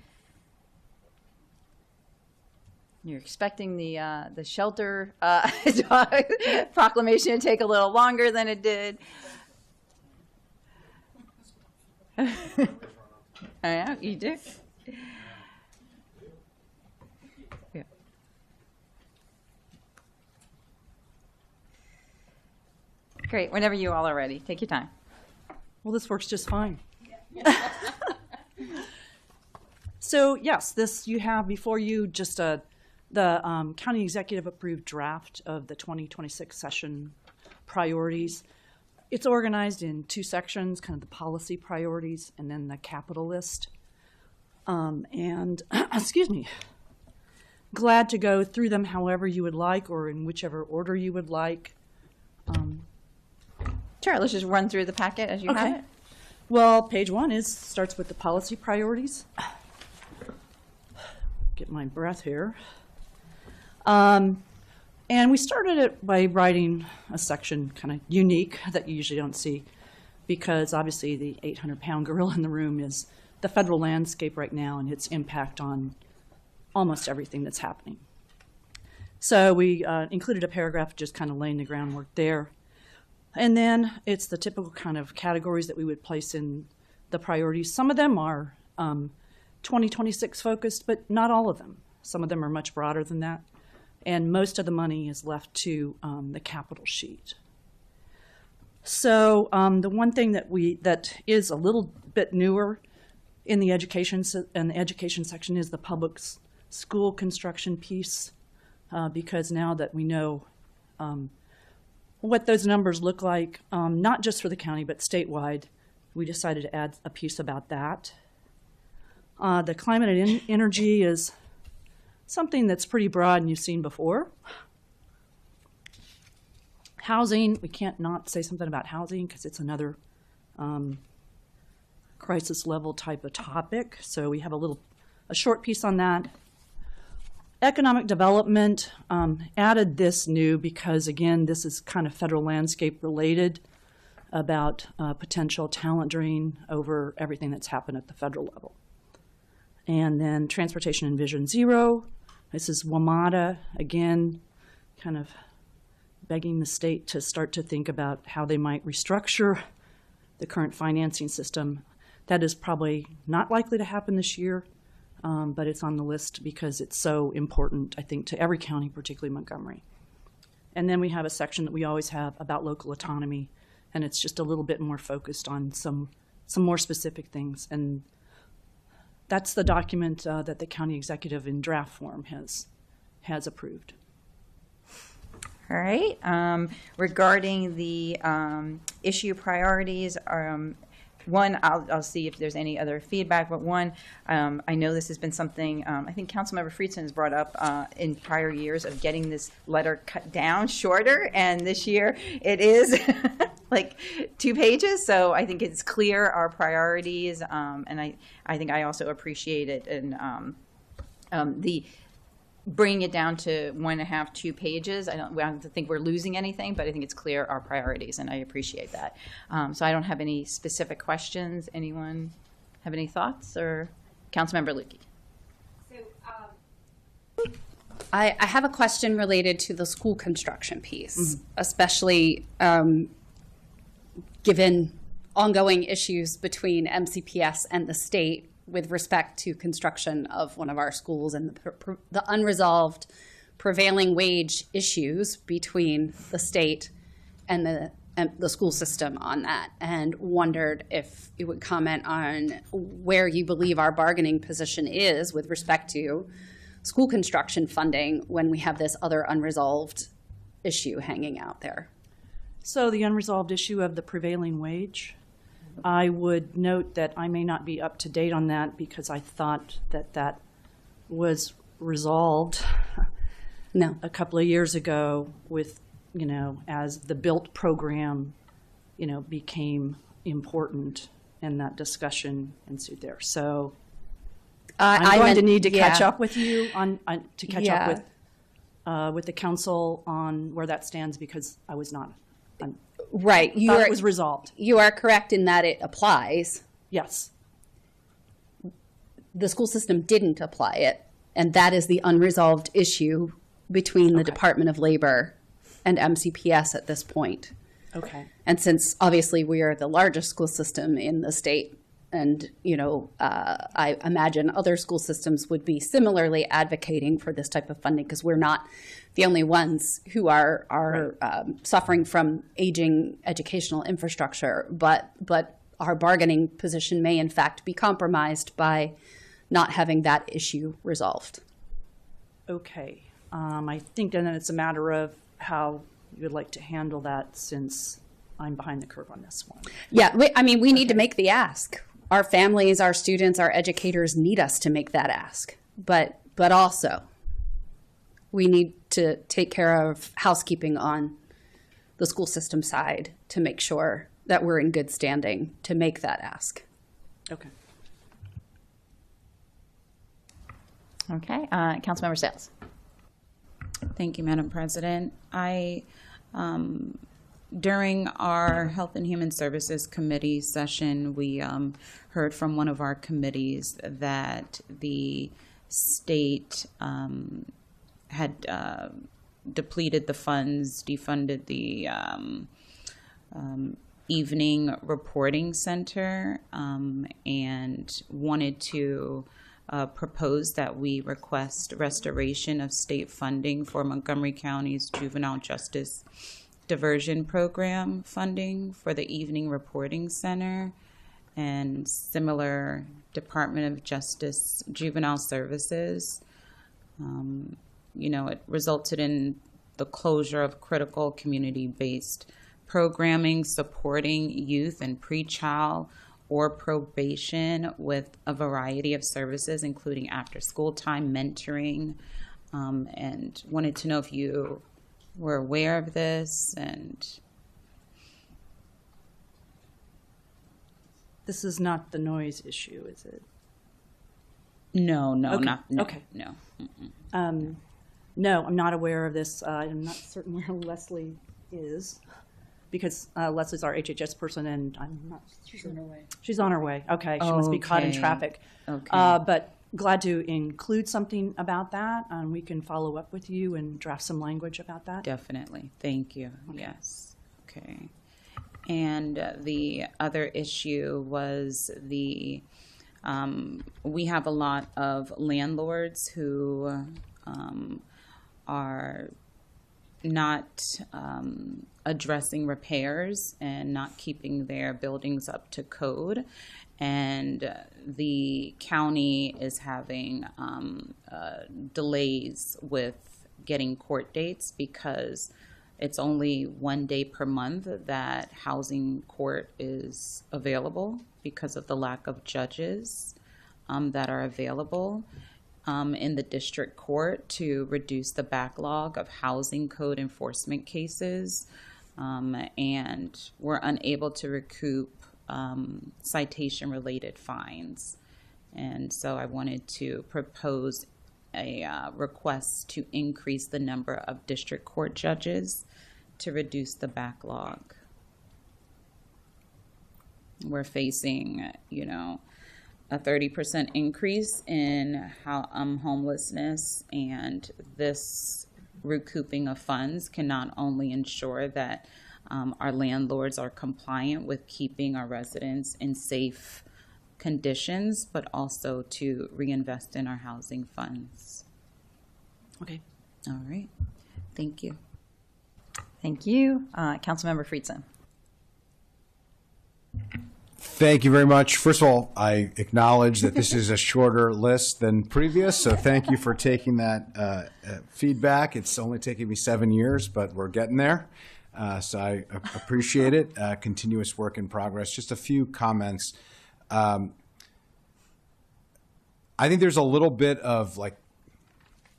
You're expecting the shelter proclamation to take a little longer than it did. I know, you do. Yeah. Great, whenever you all are ready, take your time. Well, this works just fine. So yes, this you have before you just the county executive approved draft of the 2026 session priorities. It's organized in 2 sections, kind of the policy priorities and then the capital list. And excuse me, glad to go through them however you would like or in whichever order you would like. Sure, let's just run through the packet as you have it. Well, page 1 starts with the policy priorities. Get my breath here. And we started it by writing a section kind of unique that you usually don't see because obviously the 800-pound gorilla in the room is the federal landscape right now and its impact on almost everything that's happening. So we included a paragraph just kind of laying the groundwork there. And then it's the typical kind of categories that we would place in the priorities. Some of them are 2026 focused, but not all of them. Some of them are much broader than that. And most of the money is left to the capital sheet. So the one thing that is a little bit newer in the education section is the public school construction piece, because now that we know what those numbers look like, not just for the county but statewide, we decided to add a piece about that. The climate and energy is something that's pretty broad and you've seen before. Housing, we can't not say something about housing because it's another crisis level type of topic. So we have a short piece on that. Economic development, added this new because again, this is kind of federal landscape related about potential talent drain over everything that's happened at the federal level. And then transportation and Vision Zero. This is WMATA, again, kind of begging the state to start to think about how they might restructure the current financing system. That is probably not likely to happen this year, but it's on the list because it's so important, I think, to every county, particularly Montgomery. And then we have a section that we always have about local autonomy, and it's just a little bit more focused on some more specific things. And that's the document that the county executive in draft form has approved. All right. Regarding the issue priorities, one, I'll see if there's any other feedback, but one, I know this has been something I think Councilmember Friedson has brought up in prior years of getting this letter cut down shorter, and this year it is like 2 pages, so I think it's clear our priorities, and I think I also appreciate it, and the bringing it down to 1.5, 2 pages. I don't think we're losing anything, but I think it's clear our priorities, and I appreciate that. So I don't have any specific questions. Anyone have any thoughts? Or Councilmember Lukey? I have a question related to the school construction piece, especially given ongoing issues between MCPS and the state with respect to construction of one of our schools and the unresolved prevailing wage issues between the state and the school system on that, and wondered if you would comment on where you believe our bargaining position is with respect to school construction funding when we have this other unresolved issue hanging out there. So the unresolved issue of the prevailing wage, I would note that I may not be up to date on that because I thought that that was resolved a couple of years ago with, as the BUILT program, became important and that discussion ensued there. So I'm going to need to catch up with you up with the council on where that stands because I was not. Right. It was resolved. You are correct in that it applies. Yes. The school system didn't apply it, and that is the unresolved issue between the Department of Labor and MCPS at this point. Okay. And since obviously we are the largest school system in the state, and I imagine other school systems would be similarly advocating for this type of funding because we're not the only ones who are suffering from aging educational infrastructure, but our bargaining position may in fact be compromised by not having that issue resolved. Okay. I think then it's a matter of how you would like to handle that since I'm behind the curve on this one. Yeah, we need to make the ask. Our families, our students, our educators need us to make that ask. But also, we need to take care of housekeeping on the school system side to make sure that we're in good standing to make that ask. Okay. Okay. Councilmember Sales. Thank you, Madam President. During our Health and Human Services Committee session, we heard from one of our committees that the state had depleted the funds, defunded the evening reporting center, and wanted to propose that we request restoration of state funding for Montgomery County's juvenile justice diversion program funding for the evening reporting center and similar Department of Justice juvenile services. It resulted in the closure of critical community-based programming supporting youth and pretrial or probation with a variety of services, including after-school time, mentoring, and wanted to know if you were aware of this. And this is not the noise issue, is it? No, Okay. not no. Okay. No. No, I'm not aware of this. I'm not certain where Leslie is because Leslie's our HHS person, and I'm not. She's on her way. She's on her way. Okay, she must be caught in Okay. traffic. Okay. But glad to include something about that, and we can follow up with you and draft some language about that. Definitely. Thank you. Yes. Okay. And the other issue was we have a lot of landlords who are not addressing repairs and not keeping their buildings up to code. And the county is having delays with getting court dates because it's only 1 day per month that housing court is available because of the lack of judges that are available in the district court to reduce the backlog of housing code enforcement cases. And we're unable to recoup citation-related fines. And so I wanted to propose request to increase the number of district court judges to reduce the backlog. We're facing, a 30% increase in homelessness, and this recouping of funds can not only ensure that our landlords are compliant with keeping our residents in safe conditions, but also to reinvest in our housing funds. Okay. All right. Thank you. Thank you. Councilmember Friedson. Thank you very much. First of all, I acknowledge that this is a shorter list than previous, so thank you for taking that feedback. It's only taken me 7 years, but we're getting there. So I appreciate it. Continuous work in progress. Just a few comments. I think there's a little bit of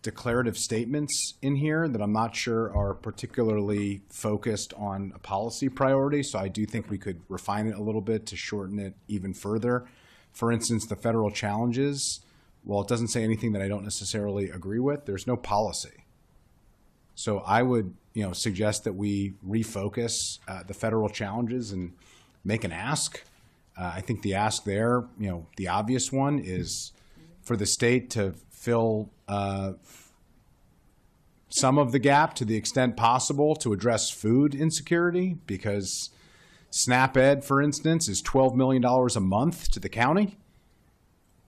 declarative statements in here that I'm not sure are particularly focused on a policy priority. So I do think we could refine it a little bit to shorten it even further. For instance, the federal challenges, well, it doesn't say anything that I don't necessarily agree with. There's no policy. So I would, suggest that we refocus the federal challenges and make an ask. I think the ask there, the obvious one is for the state to fill some of the gap to the extent possible to address food insecurity, because SNAP Ed, for instance, is $12 million a month to the county.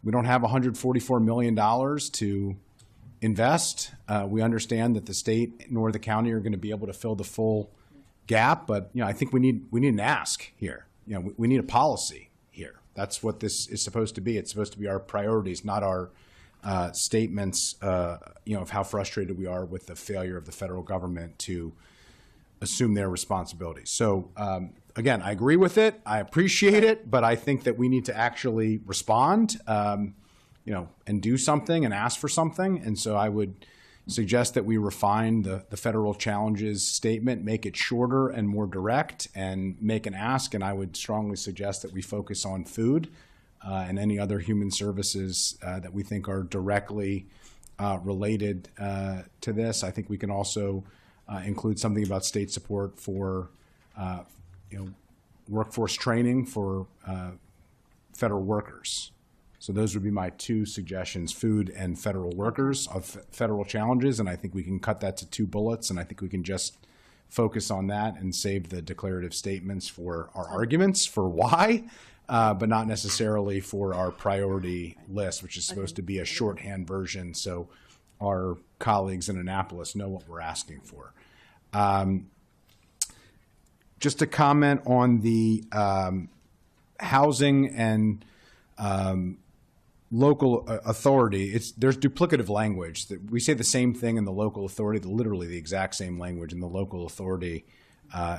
We don't have $144 million to invest. We understand that the state nor the county are going to be able to fill the full gap, but I think we need an ask here. We need a policy here. That's what this is supposed to be. It's supposed to be our priorities, not our statements, of how frustrated we are with the failure of the federal government to assume their responsibilities. So again, I agree with it. I appreciate it, but I think that we need to actually respond, and do something and ask for something. And so I would suggest that we refine the federal challenges statement, make it shorter and more direct, and make an ask. And I would strongly suggest that we focus on food and any other human services that we think are directly related to this. I think we can also include something about state support for, workforce training for federal workers. So those would be my two suggestions: food and federal workers of federal challenges. And I think we can cut that to 2 bullets, and I think we can just focus on that and save the declarative statements for our arguments for why, but not necessarily for our priority list, which is supposed to be a shorthand version so our colleagues in Annapolis know what we're asking for. Just to comment on the housing and local authority, there's duplicative language. That we say the same thing in the local authority, literally the exact same language in the local authority.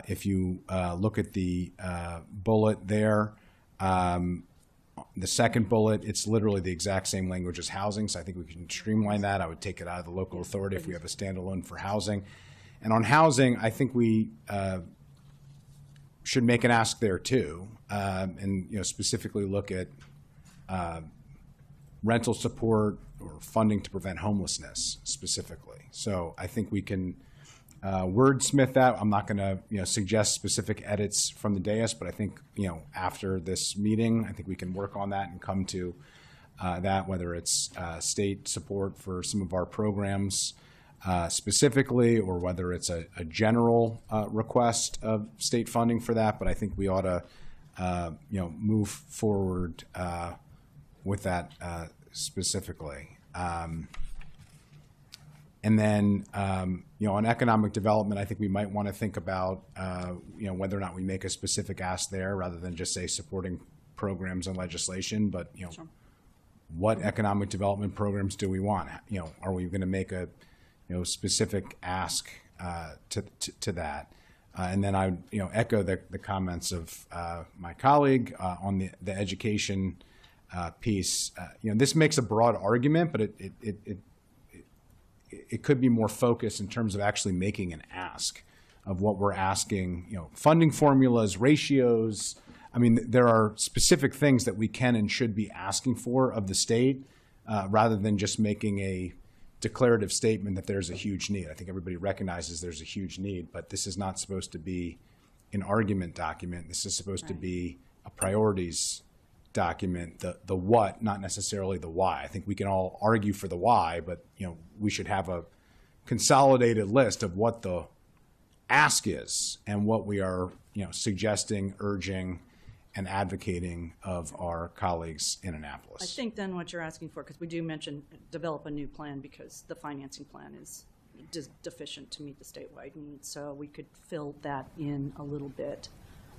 If you look at the bullet there, the second bullet, it's literally the exact same language as housing. So I think we can streamline that. I would take it out of the local authority if we have a standalone for housing. And on housing, I think we should make an ask there too, and specifically look at rental support or funding to prevent homelessness specifically. So I think we can wordsmith that. I'm not going to suggest specific edits from the dais, but I think after this meeting, I think we can work on that and come to that, whether it's state support for some of our programs specifically, or whether it's a general request of state funding for that. But I think we ought to move forward with that specifically. And then, on economic development, I think we might want to think about, whether or not we make a specific ask there rather than just say supporting programs and legislation. But, Sure. What economic development programs do we want? Are we going to make a, specific ask to that? And then I would, echo the comments of my colleague on the education piece. This makes a broad argument, but it could be more focused in terms of actually making an ask of what we're asking, funding formulas, ratios. I mean, there are specific things that we can and should be asking for of the state rather than just making a declarative statement that there's a huge need. I think everybody recognizes there's a huge need, but this is not supposed to be an argument document. This is supposed to be a priorities document, the what, not necessarily the why. I think we can all argue for the why, but we should have a consolidated list of what the ask is and what we are suggesting, urging, and advocating of our colleagues in Annapolis. I think then what you're asking for, because we do mention develop a new plan because the financing plan is deficient to meet the statewide needs. So we could fill that in a little bit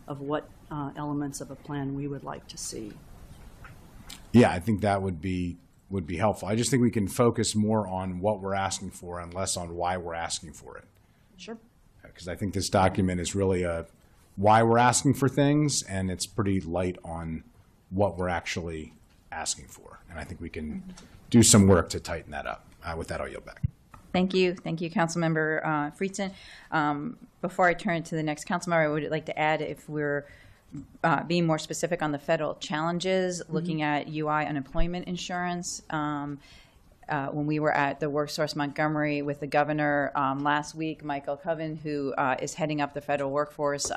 of what elements of a plan we would like to see. Yeah, I think that would be helpful. I just think we can focus more on what we're asking for and less on why we're asking for it. Sure. Because I think this document is really a why we're asking for things, and it's pretty light on what we're actually asking for. And I think we can do some work to tighten that up. With that, I'll yield back. Thank you, Councilmember Friedson. Before I turn to the next councilmember, I would like to add, if we're being more specific on the federal challenges, looking at UI unemployment insurance. When we were at the WorkSource Montgomery with the governor last week, Michael Coven, who is heading up the federal workforce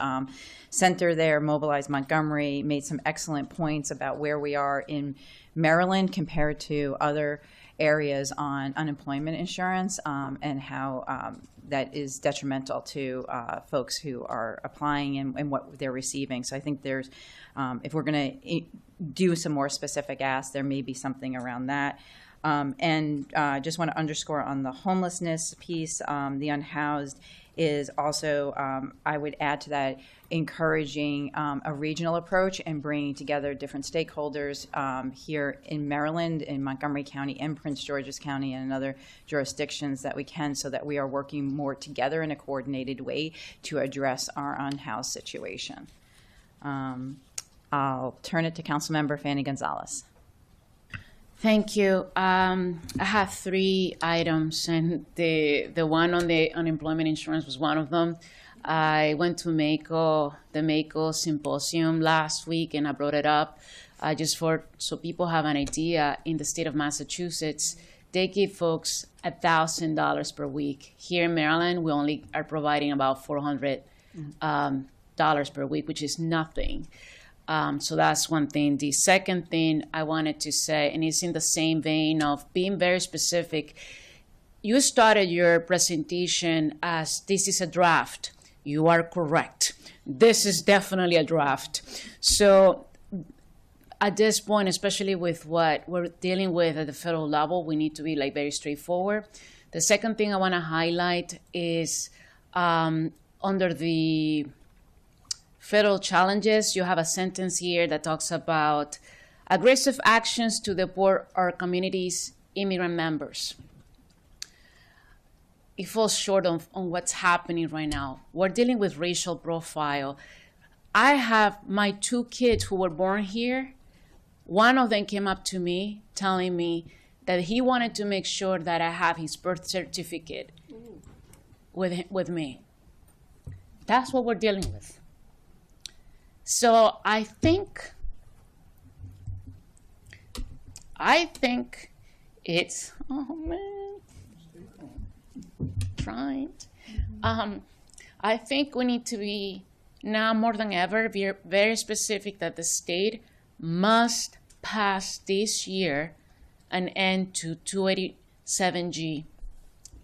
center there, Mobilize Montgomery, made some excellent points about where we are in Maryland compared to other areas on unemployment insurance and how that is detrimental to folks who are applying and what they're receiving. So I think there's, if we're going to do some more specific asks, there may be something around that. And just want to underscore on the homelessness piece, the unhoused is also, I would add to that, encouraging a regional approach and bringing together different stakeholders here in Maryland, in Montgomery County, and Prince George's County, and in other jurisdictions that we can, so that we are working more together in a coordinated way to address our unhoused situation. I'll turn it to Councilmember Fanny Gonzalez. Thank you. I have 3 items, and the one on the unemployment insurance was one of them. I went to the MACO symposium last week, and I brought it up just so people have an idea. In the state of Massachusetts, they give folks $1,000 per week. Here in Maryland, we only are providing about $400 per week, which is nothing. So that's one thing. The second thing I wanted to say, and it's in the same vein of being very specific, you started your presentation as this is a draft. You are correct. This is definitely a draft. So at this point, especially with what we're dealing with at the federal level, we need to be very straightforward. The second thing I want to highlight is under the federal challenges, you have a sentence here that talks about aggressive actions to deport our community's immigrant members. It falls short on what's happening right now. We're dealing with racial profile. I have my 2 kids who were born here. One of them came up to me telling me that he wanted to make sure that I have his birth certificate with me. That's what we're dealing with. So I think it's, oh man, trying. I think we need to be now more than ever very specific that the state must pass this year an end to 287G.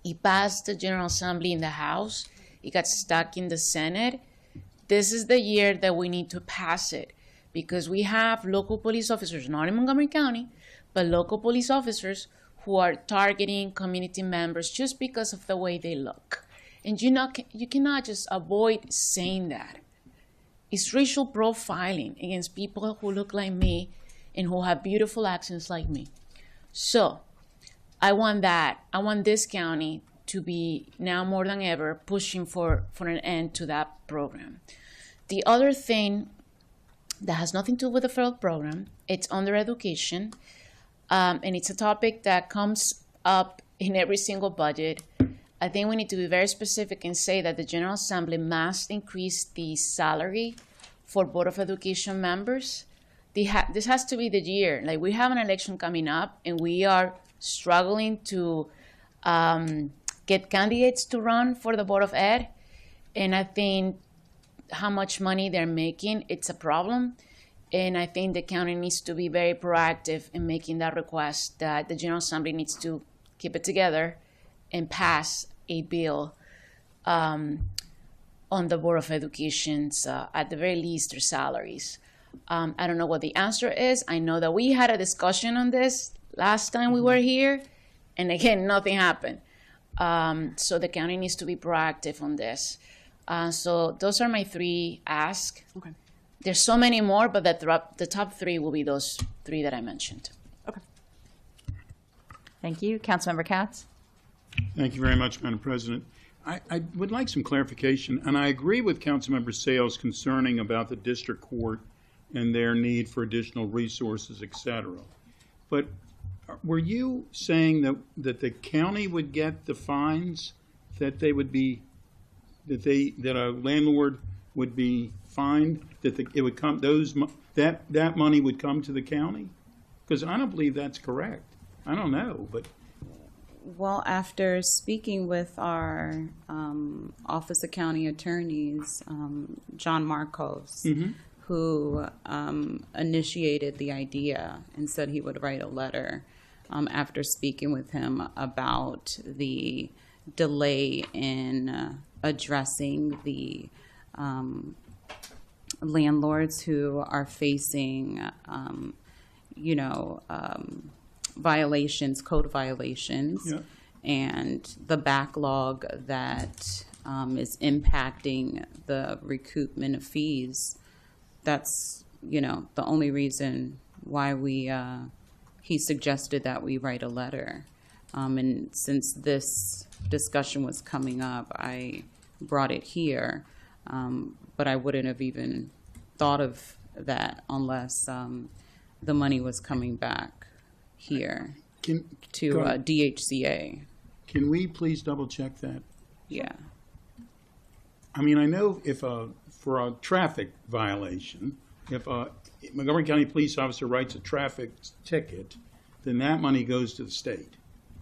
It passed the General Assembly in the House. It got stuck in the Senate. This is the year that we need to pass it, because we have local police officers, not in Montgomery County, but local police officers who are targeting community members just because of the way they look. And you cannot just avoid saying that. It's racial profiling against people who look like me and who have beautiful accents like me. So I want that. I want this county to be now more than ever pushing for an end to that program. The other thing that has nothing to do with the federal program, it's under education, and it's a topic that comes up in every single budget. I think we need to be very specific and say that the General Assembly must increase the salary for Board of Education members. This has to be the year. We have an election coming up, and we are struggling to get candidates to run for the Board of Ed. And I think how much money they're making, it's a problem. And I think the county needs to be very proactive in making that request, that the General Assembly needs to keep it together and pass a bill on the Board of Education's, at the very least, their salaries. I don't know what the answer is. I know that we had a discussion on this last time we were here, and again, nothing happened. So the county needs to be proactive on this. So those are my 3 asks. Okay. There's so many more, but the top 3 will be those 3 that I mentioned. Okay. Thank you. Councilmember Katz? Thank you very much, Madam President. I would like some clarification, and I agree with Councilmember Sales concerning about the district court and their need for additional resources, et cetera. But were you saying that the county would get the fines, that they would be, that a landlord would be fined, that it would come, that money would come to the county? Because I don't believe that's correct. I don't know, but. Well, after speaking with our Office of County Attorneys, John Marcos, who initiated the idea and said he would write a letter after speaking with him about the delay in addressing the landlords who are facing, violations, code violations, and the backlog that is impacting the recoupment of fees. That's, the only reason why he suggested that we write a letter. And since this discussion was coming up, I brought it here, but I wouldn't have even thought of that unless the money was coming back here to DHCA. Can we please double check that? Yeah. I mean, I know if for a traffic violation, if a Montgomery County police officer writes a traffic ticket, then that money goes to the state.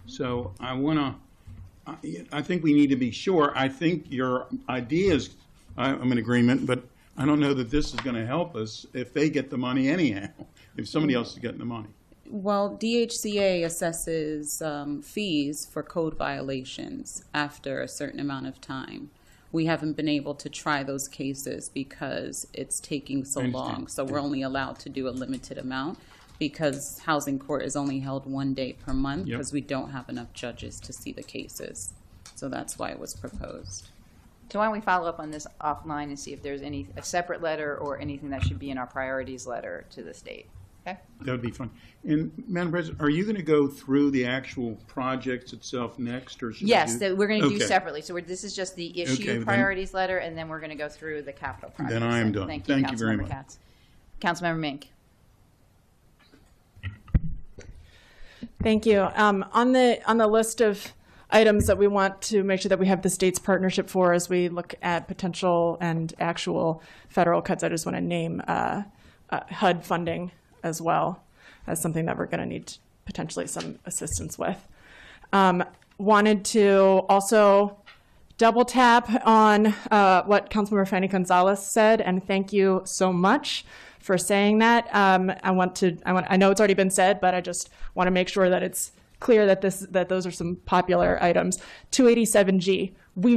So I think we need to be sure. I think your ideas, I'm in agreement, but I don't know that this is going to help us if they get the money anyhow, if somebody else is getting the money. Well, DHCA assesses fees for code violations after a certain amount of time. We haven't been able to try those cases because it's taking so long. So we're only allowed to do a limited amount because housing court is only held 1 day per month because we don't have enough judges to see the cases. So that's why it was proposed. So why don't we follow up on this offline and see if there's a separate letter or anything that should be in our priorities letter to the state. Okay. That would be fun. And Madam President, are you going to go through the actual projects itself next, or should yes, we're going to do separately. So this is just the issue priorities then, letter, and then we're going to go through the capital projects. Then I am done. Thank you very much. Katz. Councilmember Mink. Thank you. On the list of items that we want to make sure that we have the state's partnership for as we look at potential and actual federal cuts, I just want to name HUD funding as well as something that we're going to need potentially some assistance with. Wanted to also double tap on what Councilmember Fanny Gonzalez said, and thank you so much for saying that. I know it's already been said, but I just want to make sure that it's clear that those are some popular items. 287G, we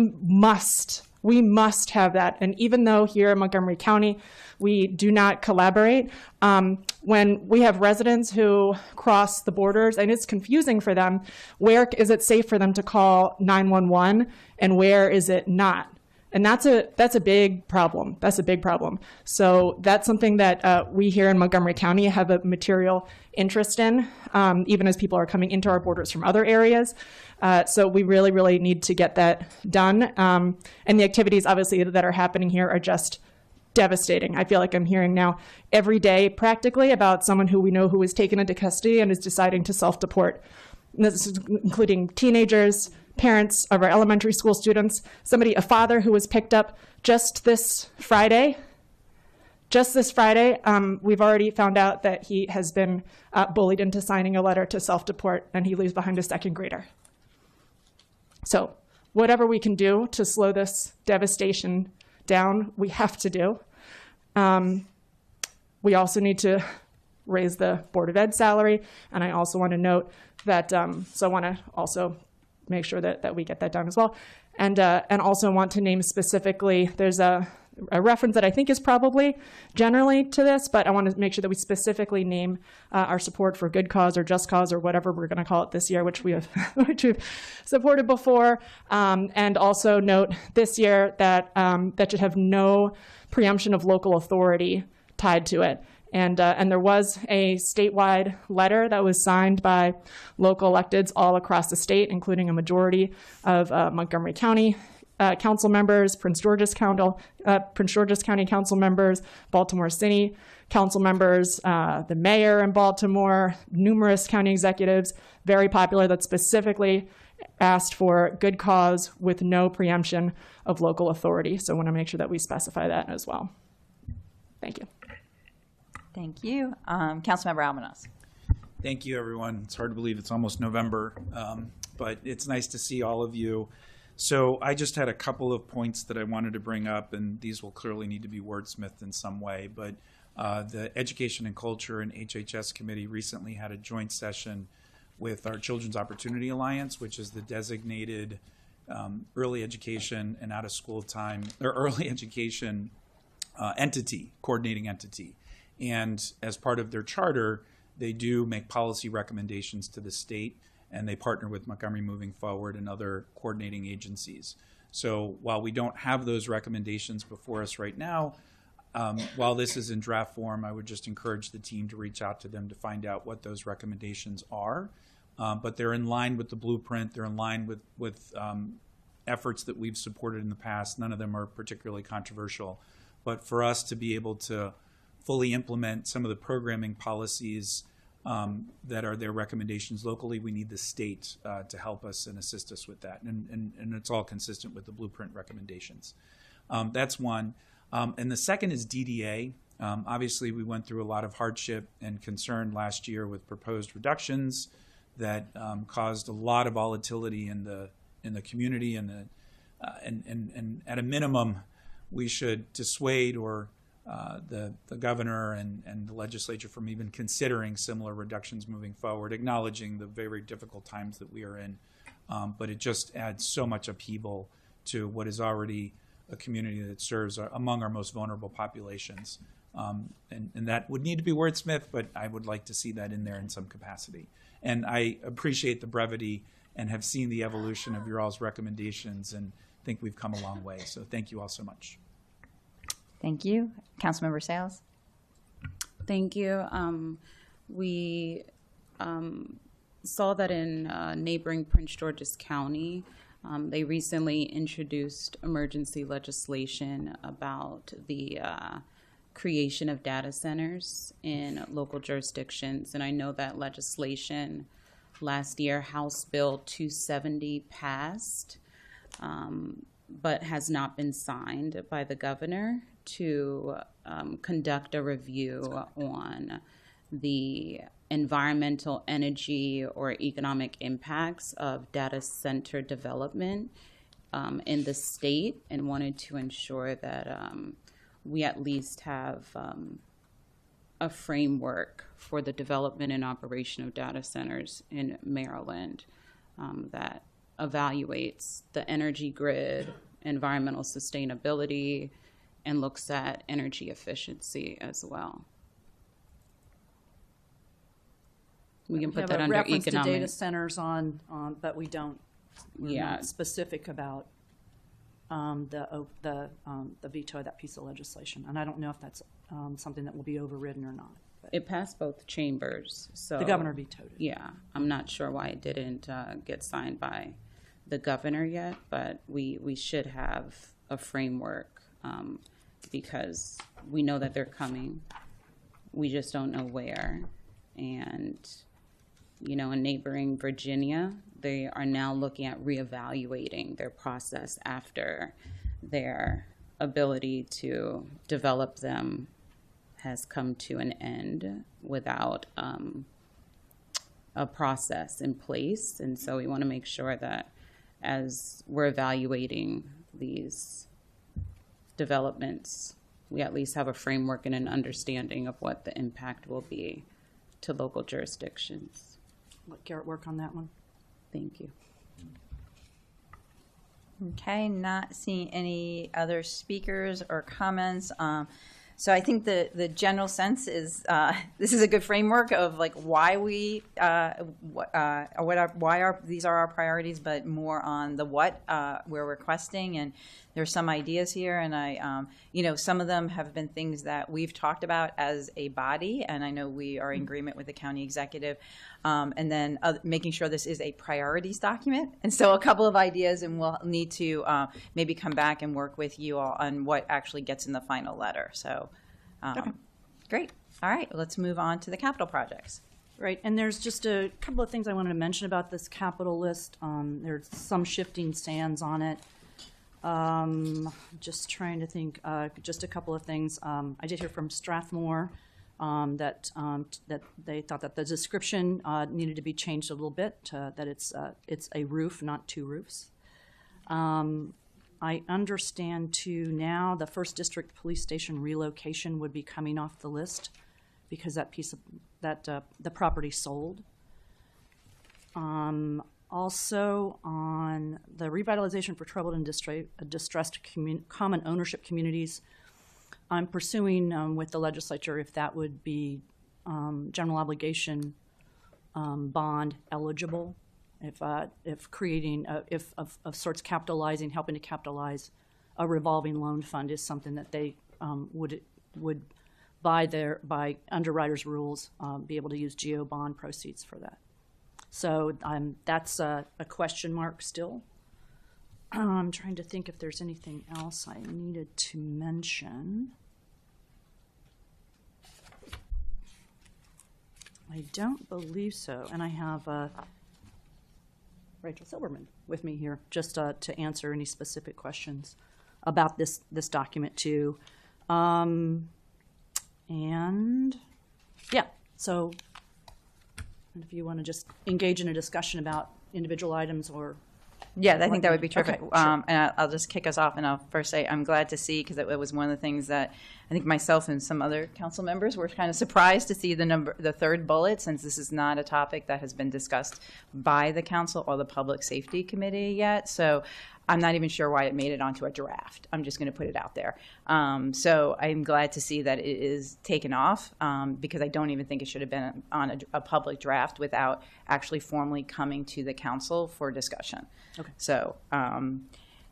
must have that. And even though here in Montgomery County, we do not collaborate, when we have residents who cross the borders, and it's confusing for them, where is it safe for them to call 911 and where is it not? And that's a big problem. That's a big problem. So that's something that we here in Montgomery County have a material interest in, even as people are coming into our borders from other areas. So we really, really need to get that done. And the activities, obviously, that are happening here are just devastating. I feel like I'm hearing now every day practically about someone who we know who is taken into custody and is deciding to self-deport. This is including teenagers, parents of our elementary school students, a father who was picked up just this Friday. We've already found out that he has been bullied into signing a letter to self-deport, and he leaves behind a second grader. So whatever we can do to slow this devastation down, we have to do. We also need to raise the Board of Ed salary, and I also want to note that, so I want to also make sure that we get that done as well. And also want to name specifically, there's a reference that I think is probably generally to this, but I want to make sure that we specifically name our support for Good Cause or Just Cause or whatever we're going to call it this year, which we've supported before. And also note this year that that should have no preemption of local authority tied to it. And there was a statewide letter that was signed by local electeds all across the state, including a majority of Montgomery County council members, Prince George's County council members, Baltimore City council members, the mayor in Baltimore, numerous county executives, very popular, that specifically asked for good cause with no preemption of local authority. So I want to make sure that we specify that as well. Thank you. Thank you. Councilmember Almanos. Thank you, everyone. It's hard to believe it's almost November, but it's nice to see all of you. So I just had a couple of points that I wanted to bring up, and these will clearly need to be wordsmithed in some way. But the Education and Culture and HHS Committee recently had a joint session with our Children's Opportunity Alliance, which is the designated early education and out of school time, or early education coordinating entity. And as part of their charter, they do make policy recommendations to the state, and they partner with Montgomery Moving Forward and other coordinating agencies. So while we don't have those recommendations before us right now, while this is in draft form, I would just encourage the team to reach out to them to find out what those recommendations are. But they're in line with the blueprint. They're in line with efforts that we've supported in the past. None of them are particularly controversial. But for us to be able to fully implement some of the programming policies that are their recommendations locally, we need the state to help us and assist us with that. And it's all consistent with the blueprint recommendations. That's one. And the second is DDA. Obviously, we went through a lot of hardship and concern last year with proposed reductions that caused a lot of volatility in the community, and at a minimum, we should dissuade the governor and the legislature from even considering similar reductions moving forward, acknowledging the very difficult times that we are in. But it just adds so much upheaval to what is already a community that serves among our most vulnerable populations. And that would need to be wordsmithed, but I would like to see that in there in some capacity. And I appreciate the brevity and have seen the evolution of your all's recommendations and think we've come a long way. So thank you all so much. Thank you. Councilmember Sales. Thank you. We saw that in neighboring Prince George's County, they recently introduced emergency legislation about the creation of data centers in local jurisdictions. And I know that legislation last year, House Bill 270 passed, but has not been signed by the governor to conduct a review on the environmental, energy, or economic impacts of data center development in the state, and wanted to ensure that we at least have a framework for the development and operation of data centers in Maryland that evaluates the energy grid, environmental sustainability, and looks at energy efficiency as well. We can put that under reference to economic. data centers on, but we don't. We're not specific about the veto of that piece of legislation, and I don't know if that's something that will be overridden or not. It passed both chambers, so the governor vetoed it. Yeah, I'm not sure why it didn't get signed by the governor yet, but we should have a framework because we know that they're coming. We just don't know where. And, you know, in neighboring Virginia, they are now looking at reevaluating their process after their ability to develop them has come to an end without a process in place. And so we want to make sure that as we're evaluating these developments, we at least have a framework and an understanding of what the impact will be to local jurisdictions. Let Garrett work on that one. Thank you. Okay, not seeing any other speakers or comments. So I think the general sense is this is a good framework of like why we these are our priorities, but more on the what we're requesting. And there's some ideas here, and I some of them have been things that we've talked about as a body, and I know we are in agreement with the county executive. And then making sure this is a priorities document. And so a couple of ideas, and we'll need to maybe come back and work with you all on what actually gets in the final letter. So, Great. All right, let's move on to the capital projects. Right, and there's just a couple of things I wanted to mention about this capital list. There's some shifting sands on it. Just trying to think, just a couple of things. I did hear from Strathmore that they thought that the description needed to be changed a little bit, that it's a roof, not two roofs. I understand too now the First District Police Station relocation would be coming off the list because that piece of the property sold. Also on the revitalization for troubled and distressed common ownership communities, I'm pursuing with the legislature if that would be general obligation bond eligible, if creating if of sorts capitalizing, helping to capitalize a revolving loan fund is something that they would by underwriters' rules be able to use GO bond proceeds for that. So that's a question mark still. I'm trying to think if there's anything else I needed to mention. I don't believe so. And I have Rachel Silverman with me here just to answer any specific questions about this document too. And yeah, so if you want to just engage in a discussion about individual items or Yeah, I think that would be terrific. Okay, sure. And I'll just kick us off, and I'll first say I'm glad to see, because it was one of the things that I think myself and some other council members were kind of surprised to see the third bullet, since this is not a topic that has been discussed by the council or the Public Safety Committee yet. So I'm not even sure why it made it onto a draft. I'm just going to put it out there. So I'm glad to see that it is taken off, because I don't even think it should have been on a public draft without actually formally coming to the council for discussion. Okay. So, one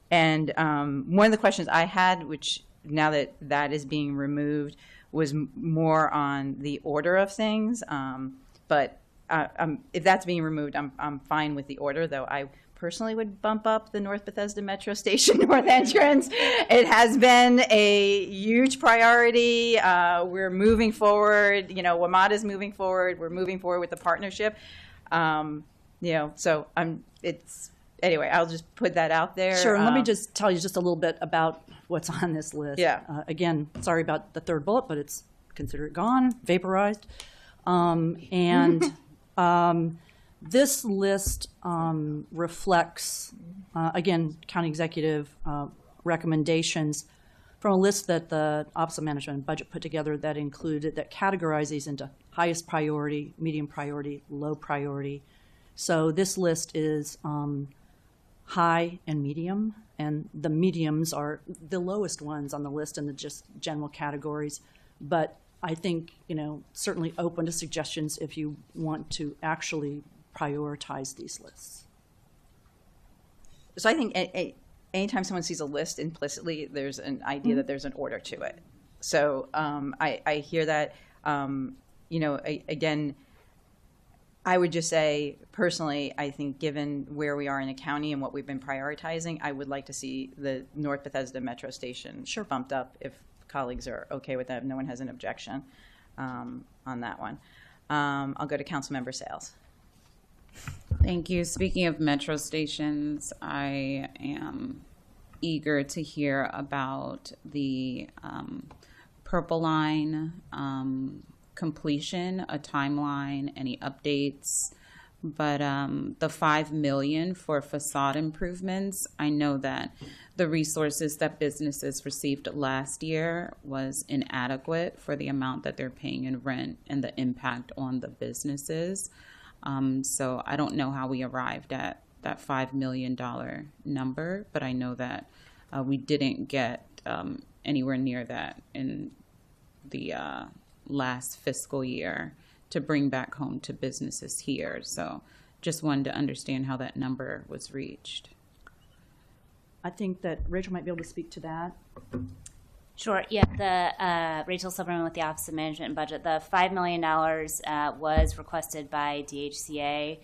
of the questions I had, which now that is being removed, was more on the order of things. But if that's being removed, I'm fine with the order, though I personally would bump up the North Bethesda Metro Station North entrance. It has been a huge priority. We're moving forward. WMATA moving forward. We're moving forward with the partnership. So anyway, I'll just put that out there. Sure, and let me just tell you just a little bit about what's on this list. Yeah. Again, sorry about the third bullet, but it's consider it gone, vaporized. This list reflects, again, county executive recommendations from a list that the Office of Management and Budget put together that categorizes these into highest priority, medium priority, low priority. So this list is high and medium, and the mediums are the lowest ones on the list in the just general categories. But I think, certainly open to suggestions if you want to actually prioritize these lists. So I think anytime someone sees a list implicitly, there's an idea that there's an order to it. So I hear that. Again, I would just say, personally, I think given where we are in the county and what we've been prioritizing, I would like to see the North Bethesda Metro Station bumped up if colleagues are okay with that, if no one has an objection on that one. I'll go to Councilmember Sales. Thank you. Speaking of metro stations, I am eager to hear about the Purple Line completion, a timeline, any updates But the $5 million for facade improvements, I know that the resources that businesses received last year was inadequate for the amount that they're paying in rent and the impact on the businesses. So I don't know how we arrived at that $5 million number, but I know that we didn't get anywhere near that in the last fiscal year to bring back home to businesses here. So just wanted to understand how that number was reached. I think that Rachel might be able to speak to that. Sure. Yeah, the Rachel Silverman with the Office of Management and Budget. The $5 million was requested by DHCA.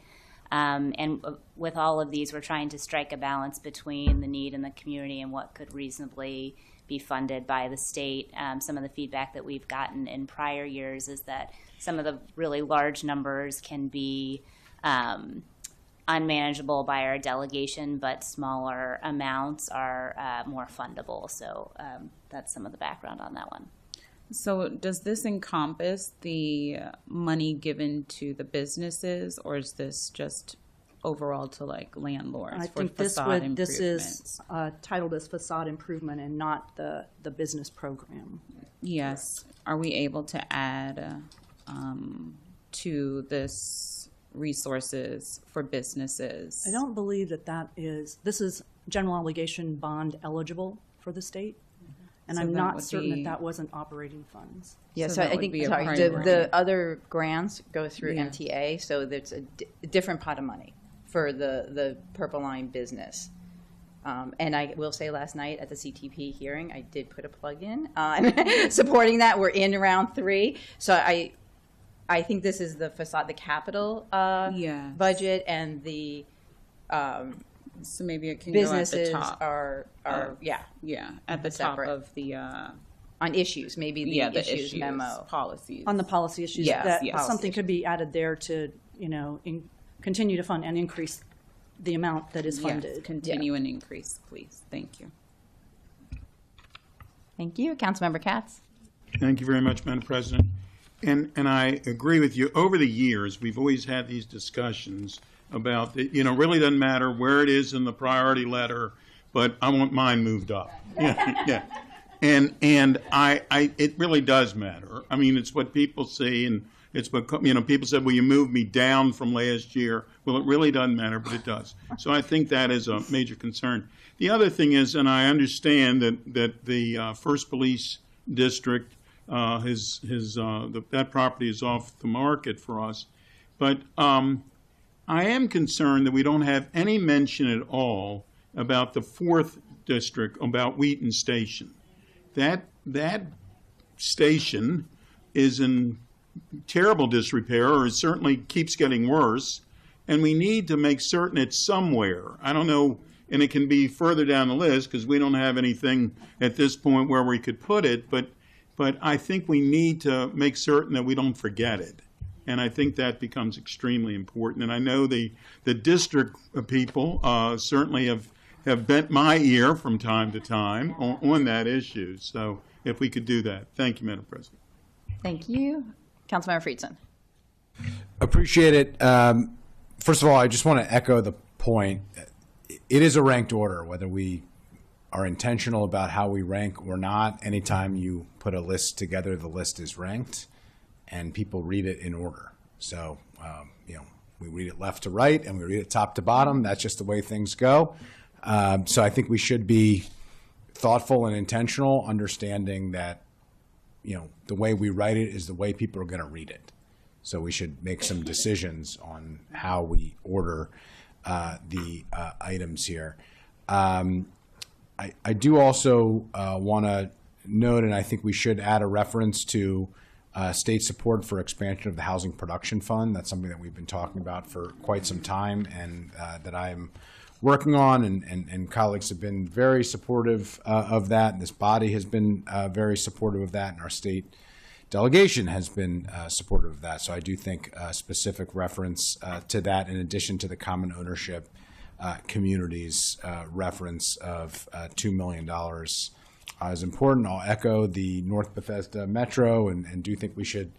And with all of these, we're trying to strike a balance between the need in the community and what could reasonably be funded by the state. Some of the feedback that we've gotten in prior years is that some of the really large numbers can be unmanageable by our delegation, but smaller amounts are more fundable. So that's some of the background on that one. So does this encompass the money given to the businesses, or is this just overall to like landlords I for think facade this improvements? is titled as facade improvement and not the business program. Yes. Are we able to add to this resources for businesses? I don't believe this is general obligation bond eligible for the state. And So I'm that not would certain be- that wasn't operating funds. Yeah, So so that I would think be a sorry, priority. the other grants go through Yeah. MTA, so there's a different pot of money for the Purple Line business. And I will say last night at the CTP hearing, I did put a plug in supporting that. We're in round 3. So I think this is the facade, the capital Yes. budget, and the So maybe it can businesses go at the top. are yeah, At the top separate. of the on issues, maybe the issues memo. policies. On the policy issues, Yes, that yes. something could be added there to, continue to fund and increase the amount that is funded. Yes, continue and increase, please. Thank you. Thank you. Councilmember Katz. Thank you very much, Madam President. And I agree with you. Over the years, we've always had these discussions about, really doesn't matter where it is in the priority letter, but I want mine moved up. Yeah. And it really does matter. I mean, it's what people see, and it's what, people said, well, you moved me down from last year. Well, it really doesn't matter, but it does. So I think that is a major concern. The other thing is, and I understand that the First Police District, that property is off the market for us. But I am concerned that we don't have any mention at all about the 4th District, about Wheaton Station. That station is in terrible disrepair, or it certainly keeps getting worse, and we need to make certain it's somewhere. I don't know, and it can be further down the list because we don't have anything at this point where we could put it, but I think we need to make certain that we don't forget it. And I think that becomes extremely important. And I know the district people certainly have bent my ear from time to time on that issue. So if we could do that. Thank you, Madam President. Thank you. Councilmember Friedson. Appreciate it. First of all, I just want to echo the point. It is a ranked order, whether we are intentional about how we rank or not. Anytime you put a list together, the list is ranked, and people read it in order. So, we read it left to right, and we read it top to bottom. That's just the way things go. So I think we should be thoughtful and intentional, understanding that, the way we write it is the way people are going to read it. So we should make some decisions on how we order the items here. I do also want to note, and I think we should add a reference to state support for expansion of the Housing Production Fund. That's something that we've been talking about for quite some time, and that I'm working on, and colleagues have been very supportive of that, and this body has been very supportive of that, and our state delegation has been supportive of that. So I do think a specific reference to that, in addition to the common ownership communities reference of $2 million is important. I'll echo the North Bethesda Metro and do think we should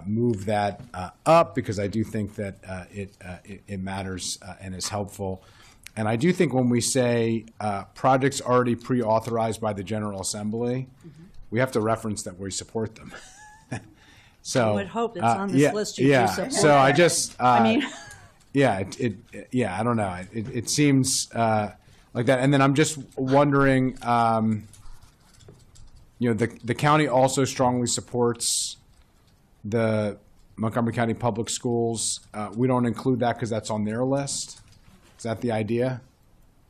move that up because I do think that it matters and is helpful. And I do think when we say projects already pre-authorized by the General Assembly, we have to reference that we support them. So I would hope it's on this list you do support. So I just, I mean, I don't know. It seems like that. And then I'm just wondering, the county also strongly supports the Montgomery County Public Schools. We don't include that because that's on their list. Is that the idea?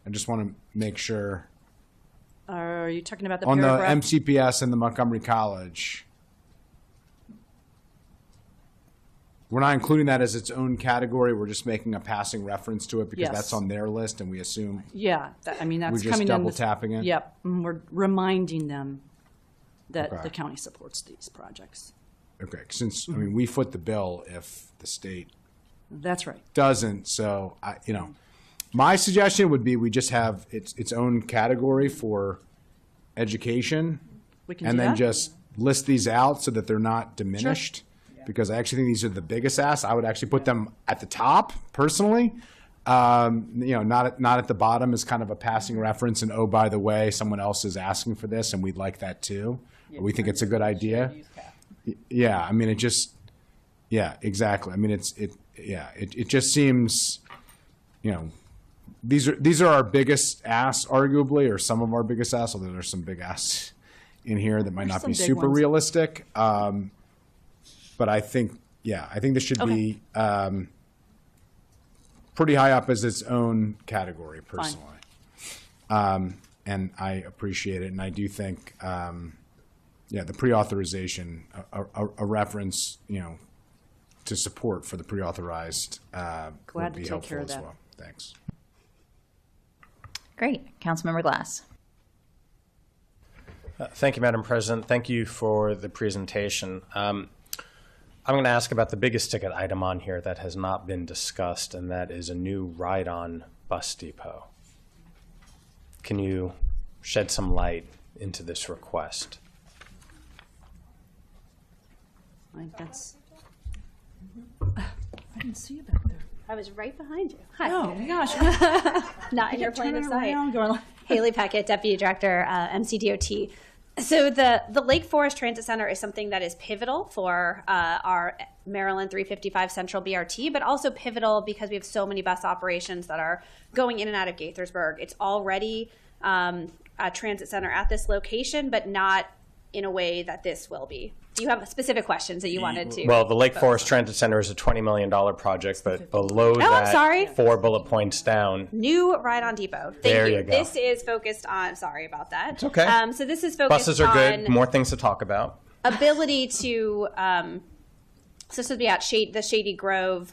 I just want to make sure. are you talking about the On the paragraph? MCPS and the Montgomery College. We're not including that as its own category. We're just making a passing reference to it because Yes. that's on their list and we assume. Yeah, that's We're just coming in. double this- tapping it? Yep, and we're reminding them that Okay. the county supports these projects. Okay, since, we foot the bill if the state That's right. doesn't, so my suggestion would be we just have its own category for education. We can and do then that. just list these out so that they're not diminished. Because I actually think these are the biggest asks. I would actually put them at the top personally. Not at the bottom as kind of a passing reference. And oh, by the way, someone else is asking for this, and we'd like that too. We think it's a good idea. Yeah, exactly. It just seems, these are our biggest asks, arguably, or some of our biggest asks. Although there's some big asks in here that might There's not be some big super ones. realistic. But I think this should be pretty high up as its own category, personally. And I appreciate it, and I do think, the pre-authorization, a reference, to support for the pre-authorized Glad would to be take helpful care of as that. well. Thanks. Great. Councilmember Glass. Thank you, Madam President. Thank you for the presentation. I'm going to ask about the biggest ticket item on here that has not been discussed, and that is a new ride-on bus depot. Can you shed some light into this request? That's. I didn't see you back there. I was right behind you. Hi. Oh my gosh. Not in You your kept plain of turning sight. around, going like- Haley Peckett, Deputy Director, MCDOT. So the Lake Forest Transit Center is something that is pivotal for our Maryland 355 Central BRT, but also pivotal because we have so many bus operations that are going in and out of Gaithersburg. It's already a transit center at this location, but not in a way that this will be. Do you have specific questions that you wanted to? Well, the Lake Forest Transit Center is a $20 million project, but below I'm that, sorry. 4 bullet points down. New ride-on depot. Thank There you. you go. This is focused on. Sorry about that. It's okay. So this is focused Buses are good. on More things to talk about. ability to. So this would be at the Shady Grove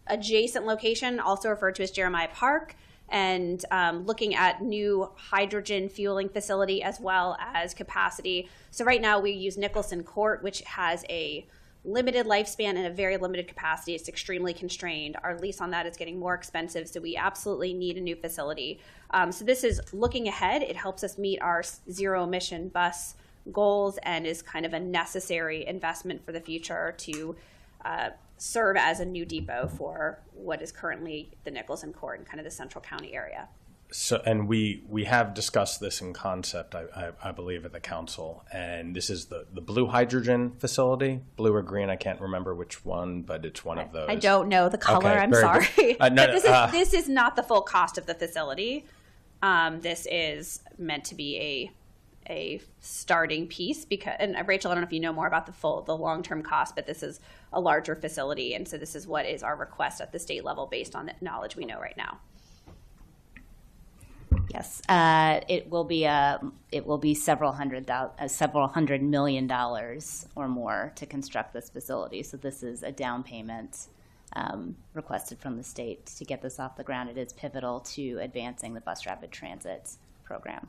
adjacent location, also referred to as Jeremiah Park, and looking at new hydrogen fueling facility as well as capacity. So right now we use Nicholson Court, which has a limited lifespan and a very limited capacity. It's extremely constrained. Our lease on that is getting more expensive, so we absolutely need a new facility. So this is looking ahead. It helps us meet our zero emission bus goals and is kind of a necessary investment for the future to serve as a new depot for what is currently the Nicholson Court and kind of the Central County area. So, and we have discussed this in concept, I believe, at the council. And this is the blue hydrogen facility, blue or green. I can't remember which one, but it's one of those. I don't know the color. Okay, I'm very sorry. good. But this is not the full cost of the facility. This is meant to be a starting piece because, and Rachel, I don't know if you know more about the long-term cost, but this is a larger facility, and so this is what is our request at the state level based on the knowledge we know right now. Yes, it will be several $100 million or more to construct this facility. So this is a down payment requested from the state to get this off the ground. It is pivotal to advancing the bus rapid transit program.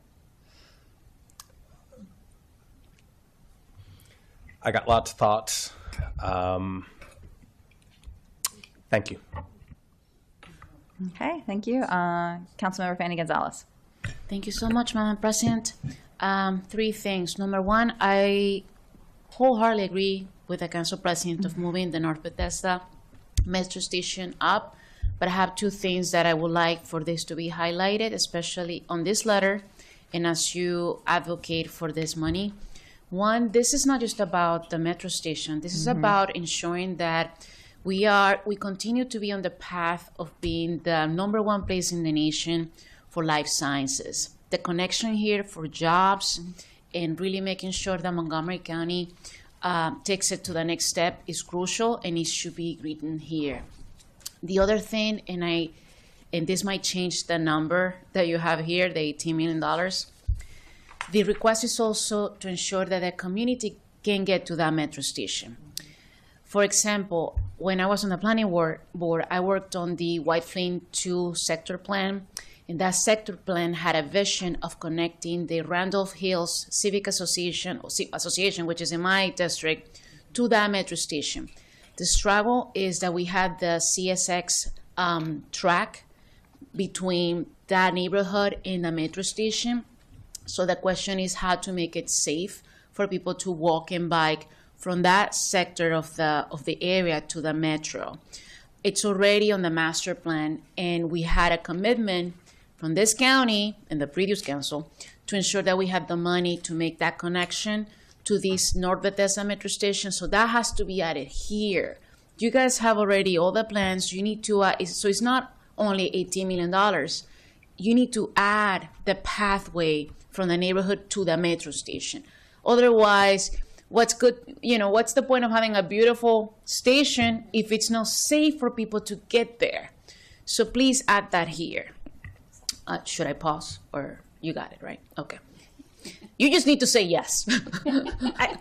I got lots of thoughts. Thank you. Okay, thank you. Councilmember Fanny Gonzalez. Thank you so much, Madam President. 3 things. Number one, I wholeheartedly agree with the council president of moving the North Bethesda metro station up, but I have two things that I would like for this to be highlighted, especially on this letter, and as you advocate for this money. One, this is not just about the metro station. This is about ensuring that we continue to be on the path of being the #1 place in the nation for life sciences. The connection here for jobs and really making sure that Montgomery County takes it to the next step is crucial, and it should be written here. The other thing, and this might change the number that you have here, the $18 million. The request is also to ensure that the community can get to that metro station. For example, when I was on the planning board, I worked on the White Flint 2 sector plan, and that sector plan had a vision of connecting the Randolph Hills Civic Association, which is in my district, to that metro station. The struggle is that we had the CSX track between that neighborhood and the metro station. So the question is how to make it safe for people to walk and bike from that sector of the area to the metro. It's already on the master plan, and we had a commitment from this county and the previous council to ensure that we have the money to make that connection to this North Bethesda metro station. So that has to be added here. You guys have already all the plans. You need to, so it's not only $18 million. You need to add the pathway from the neighborhood to the metro station. Otherwise, what's the point of having a beautiful station if it's not safe for people to get there? So please add that here. Should I pause, or you got it, right? Okay. You just need to say yes.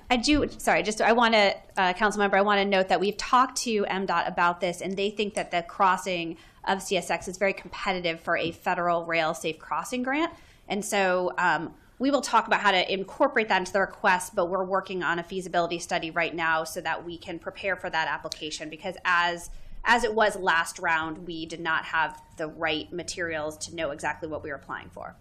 I do. Sorry, I want to, council member, I want to note that we've talked to MDOT about this, and they think that the crossing of CSX is very competitive for a federal rail safe crossing grant. And so we will talk about how to incorporate that into the request, but we're working on a feasibility study right now so that we can prepare for that application, because as it was last round, we did not have the right materials to know exactly what we were applying for.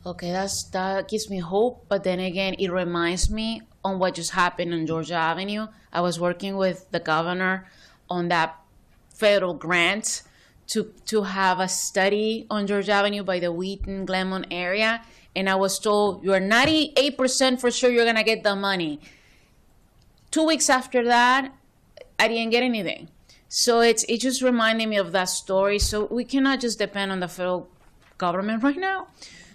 Okay, that gives me hope, but then again, it reminds me on what just happened on Georgia Avenue. I was working with the governor on that federal grant to have a study on Georgia Avenue by the Wheaton, Glenmont area, and I was told, you're 98% for sure you're gonna get the money. 2 weeks after that, I didn't get anything. So it just reminded me of that story. So we cannot just depend on the federal government right now.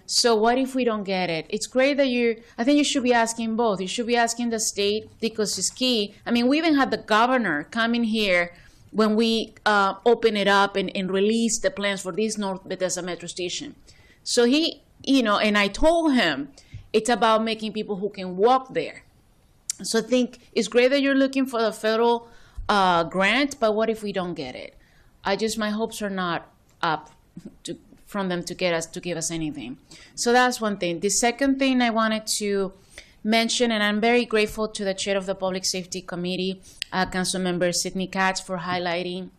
So what if we don't get it? It's great that I think you should be asking both. You should be asking the state, because it's key. I mean, we even had the governor come in here when we open it up and release the plans for this North Bethesda metro station. So he, and I told him it's about making people who can walk there. So I think it's great that you're looking for the federal grant, but what if we don't get it? My hopes are not up from them to give us anything. So that's one thing. The second thing I wanted to mention, and I'm very grateful to the chair of the Public Safety Committee, Councilmember Sidney Katz, for highlighting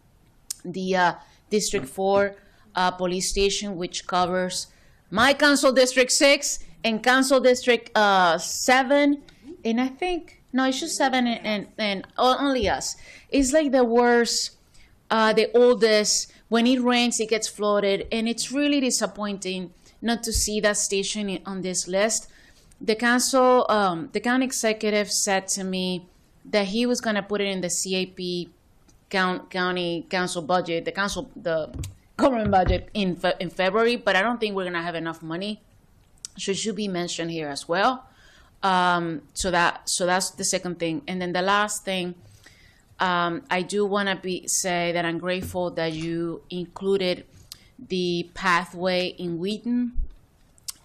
the District 4 police station, which covers my Council District 6 and Council District 7, and I think, no, it's just 7 and only us. It's like the worst, the oldest. When it rains, it gets flooded, and it's really disappointing not to see that station on this list. The county executive said to me that he was going to put it in the CAP county council budget, the government budget in February, but I don't think we're going to have enough money. So it should be mentioned here as well. So that's the second thing. And then the last thing, I do want to say that I'm grateful that you included the pathway in Wheaton.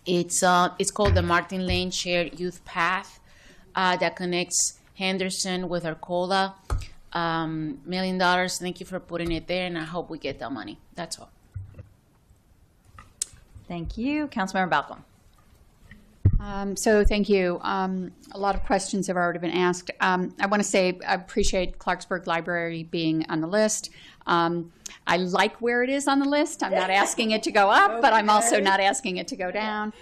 It's called the Martin Lane Shared Youth Path that connects Henderson with Arcola. $1 million. Thank you for putting it there, and I hope we get that money. That's all. Thank you. Councilmember Balcom. So thank you. A lot of questions have already been asked. I want to say I appreciate Clarksburg Library being on the list. I like where it is on the list. I'm not asking it to go up, but I'm also not asking it to go down.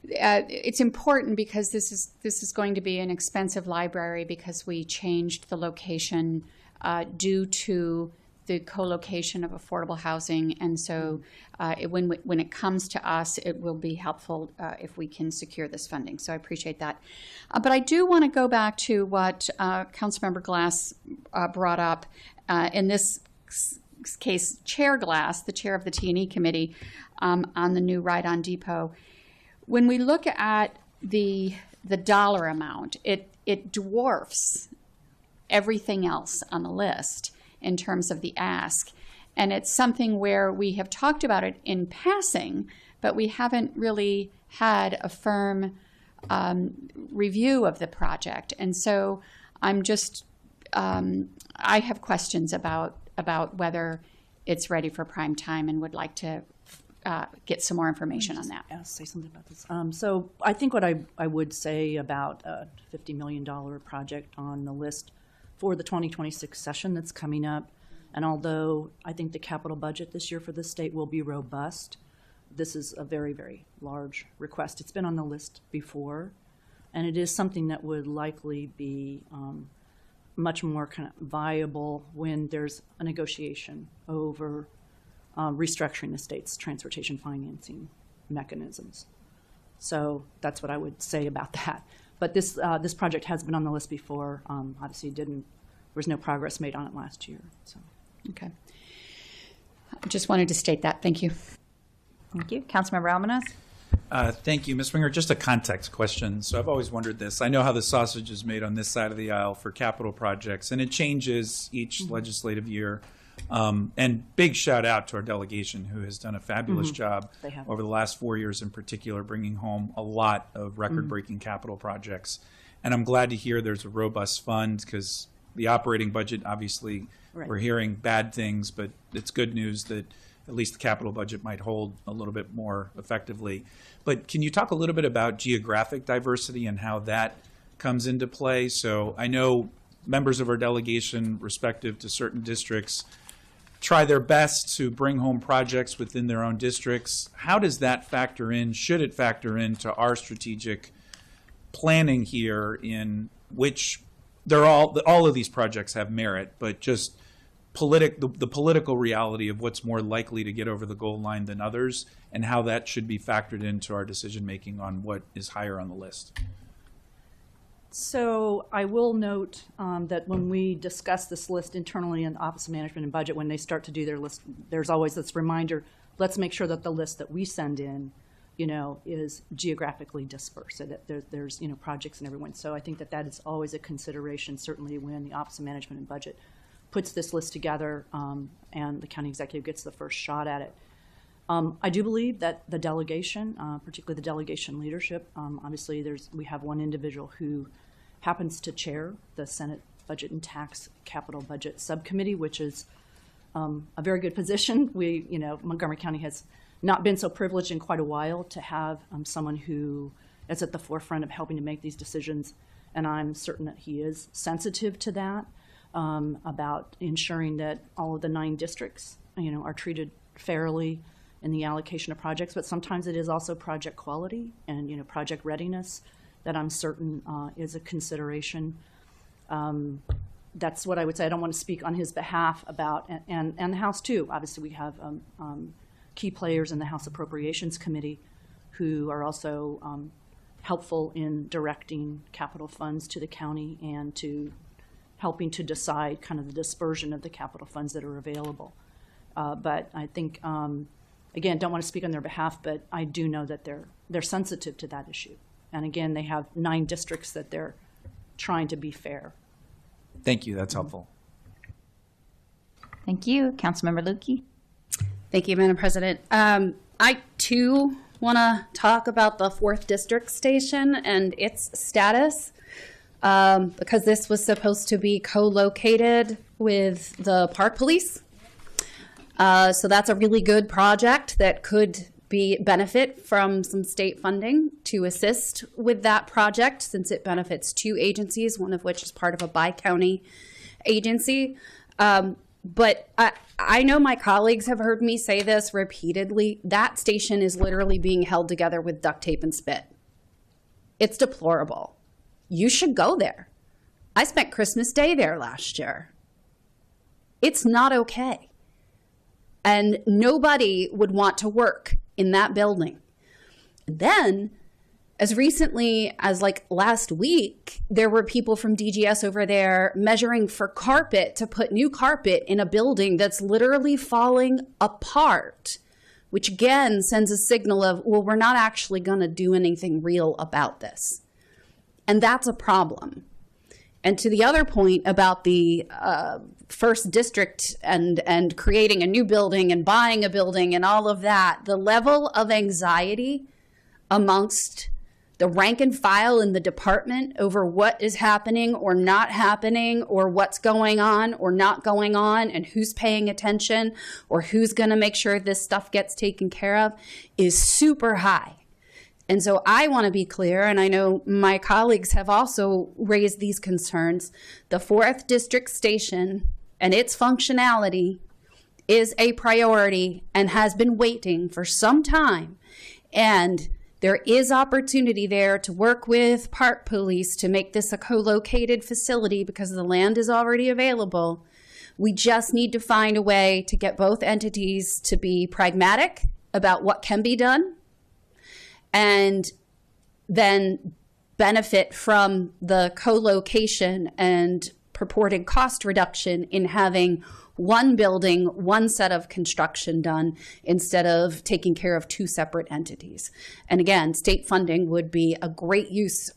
it's important because this is going to be an expensive library because we changed the location due to the co-location of affordable housing, and so when it comes to us, it will be helpful if we can secure this funding. So I appreciate that. But I do want to go back to what Councilmember Glass brought up. In this case, Chair Glass, the chair of the T&E committee, on the new Ride-On Depot. When we look at the dollar amount, it dwarfs everything else on the list in terms of the ask. And it's something where we have talked about it in passing, but we haven't really had a firm review of the project. And so I'm just, I have questions about whether it's ready for prime time and would like to get some more information on that. Say something about this. So I think what I would say about a $50 million project on the list for the 2026 session that's coming up, and although I think the capital budget this year for the state will be robust, this is a very, very large request. It's been on the list before, and it is something that would likely be much more kind of viable when there's a negotiation over restructuring the state's transportation financing mechanisms. So that's what I would say about that. But this project has been on the list before. Obviously, there was no progress made on it last year. So, okay. I just wanted to state that. Thank you. Thank you. Councilmember Almanas? Thank you, Ms. Winger. Just a context question. So I've always wondered this. I know how the sausage is made on this side of the aisle for capital projects, and it changes each legislative year. And big shout out to our delegation, who has done a fabulous job over the last 4 years in particular, bringing home a lot of record-breaking capital projects. And I'm glad to hear there's a robust fund, because the operating budget, obviously, we're hearing bad things, but it's good news that at least the capital budget might hold a little bit more effectively. But can you talk a little bit about geographic diversity and how that comes into play? So I know members of our delegation, respective to certain districts, try their best to bring home projects within their own districts. How does that factor in? Should it factor into our strategic planning here, in which all of these projects have merit, but just the political reality of what's more likely to get over the goal line than others, and how that should be factored into our decision making on what is higher on the list? So I will note that when we discuss this list internally in the Office of Management and Budget, when they start to do their list, there's always this reminder, let's make sure that the list that we send in, is geographically dispersed, so that there's projects in everyone. So I think that is always a consideration, certainly when the Office of Management and Budget puts this list together and the county executive gets the first shot at it. I do believe that the delegation, particularly the delegation leadership, obviously we have one individual who happens to chair the Senate Budget and Tax Capital Budget Subcommittee, which is a very good position. Montgomery County has not been so privileged in quite a while to have someone who is at the forefront of helping to make these decisions, and I'm certain that he is sensitive to that, about ensuring that all of the 9 districts, are treated fairly in the allocation of projects. But sometimes it is also project quality and project readiness that I'm certain is a consideration. That's what I would say. I don't want to speak on his behalf about, and the House too. Obviously, we have key players in the House Appropriations Committee who are also helpful in directing capital funds to the county and to helping to decide kind of the dispersion of the capital funds that are available. But I think, again, don't want to speak on their behalf, but I do know that they're sensitive to that issue. And again, they have 9 districts that they're trying to be fair. Thank you. That's helpful. Thank you. Councilmember Lukey? Thank you, Madam President. I, too, want to talk about the 4th District Station and its status, because this was supposed to be co-located with the Park Police. So that's a really good project that could benefit from some state funding to assist with that project, since it benefits 2 agencies, one of which is part of a bi-county agency. But I know my colleagues have heard me say this repeatedly. That station is literally being held together with duct tape and spit. It's deplorable. You should go there. I spent Christmas Day there last year. It's not okay. And nobody would want to work in that building. Then, as recently as like last week, there were people from DGS over there measuring for carpet to put new carpet in a building that's literally falling apart, which again sends a signal of, well, we're not actually going to do anything real about this. And that's a problem. And to the other point about the first district and creating a new building and buying a building and all of that, the level of anxiety amongst the rank and file in the department over what is happening or not happening or what's going on or not going on and who's paying attention or who's going to make sure this stuff gets taken care of is super high. And so I want to be clear, and I know my colleagues have also raised these concerns. The 4th District Station and its functionality is a priority and has been waiting for some time. And there is opportunity there to work with Park Police to make this a co-located facility because the land is already available. We just need to find a way to get both entities to be pragmatic about what can be done and then benefit from the co-location and purported cost reduction in having one building, one set of construction done instead of taking care of 2 separate entities. And again, state funding would be a great use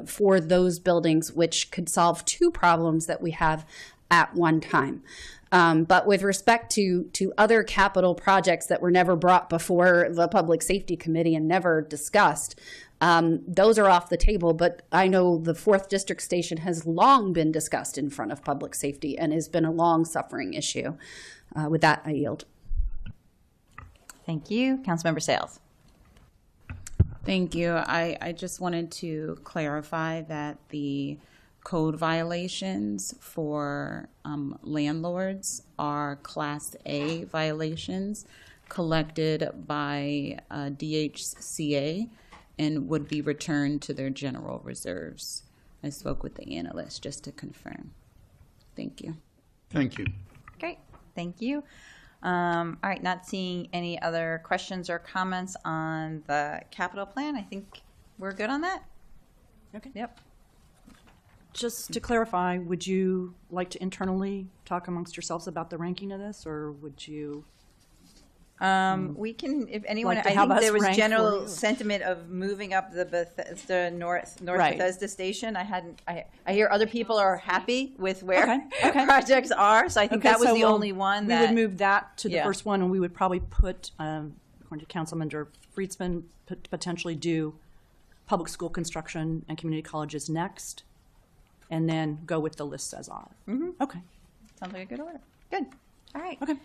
for those buildings, which could solve 2 problems that we have at one time. But with respect to other capital projects that were never brought before the Public Safety Committee and never discussed, those are off the table. But I know the 4th District Station has long been discussed in front of Public Safety and has been a long-suffering issue. With that, I yield. Thank you. Councilmember Sales. Thank you. I just wanted to clarify that the code violations for landlords are Class A violations collected by DHCA and would be returned to their general reserves. I spoke with the analyst just to confirm. Thank you. Thank you. Great. Thank you. All right, not seeing any other questions or comments on the capital plan. I think we're good on that. Okay. Yep. Just to clarify, would you like to internally talk amongst yourselves about the ranking of this, or would you? We can, if anyone, Like to I have think us there was rank general for you. sentiment of moving up the Bethesda North Right. Bethesda station. I hear other people are happy with where Okay. projects are, so I think that was so the we'll- only one we that would move that to the Yeah. first one, and we would probably put, according to Councilmember Friedman, potentially do public school construction and community colleges next, and then go with the list as are. Okay. Sounds like a good order. Good. All right. Okay.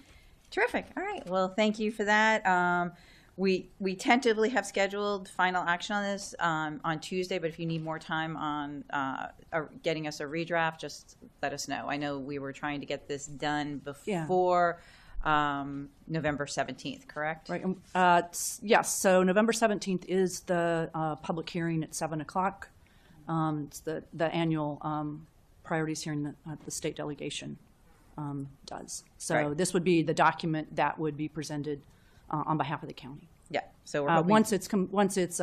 Terrific. All right. Well, thank you for that. We tentatively have scheduled final action on this on Tuesday, but if you need more time on getting us a redraft, just let us know. I know we were trying to get this done before November 17th, correct? Right. Yes. So November 17th is the public hearing at 7 o'clock. It's the annual priorities hearing that the state delegation does. So Right. this would be the document that would be presented on behalf of the county. Yeah. So we're hoping- once it's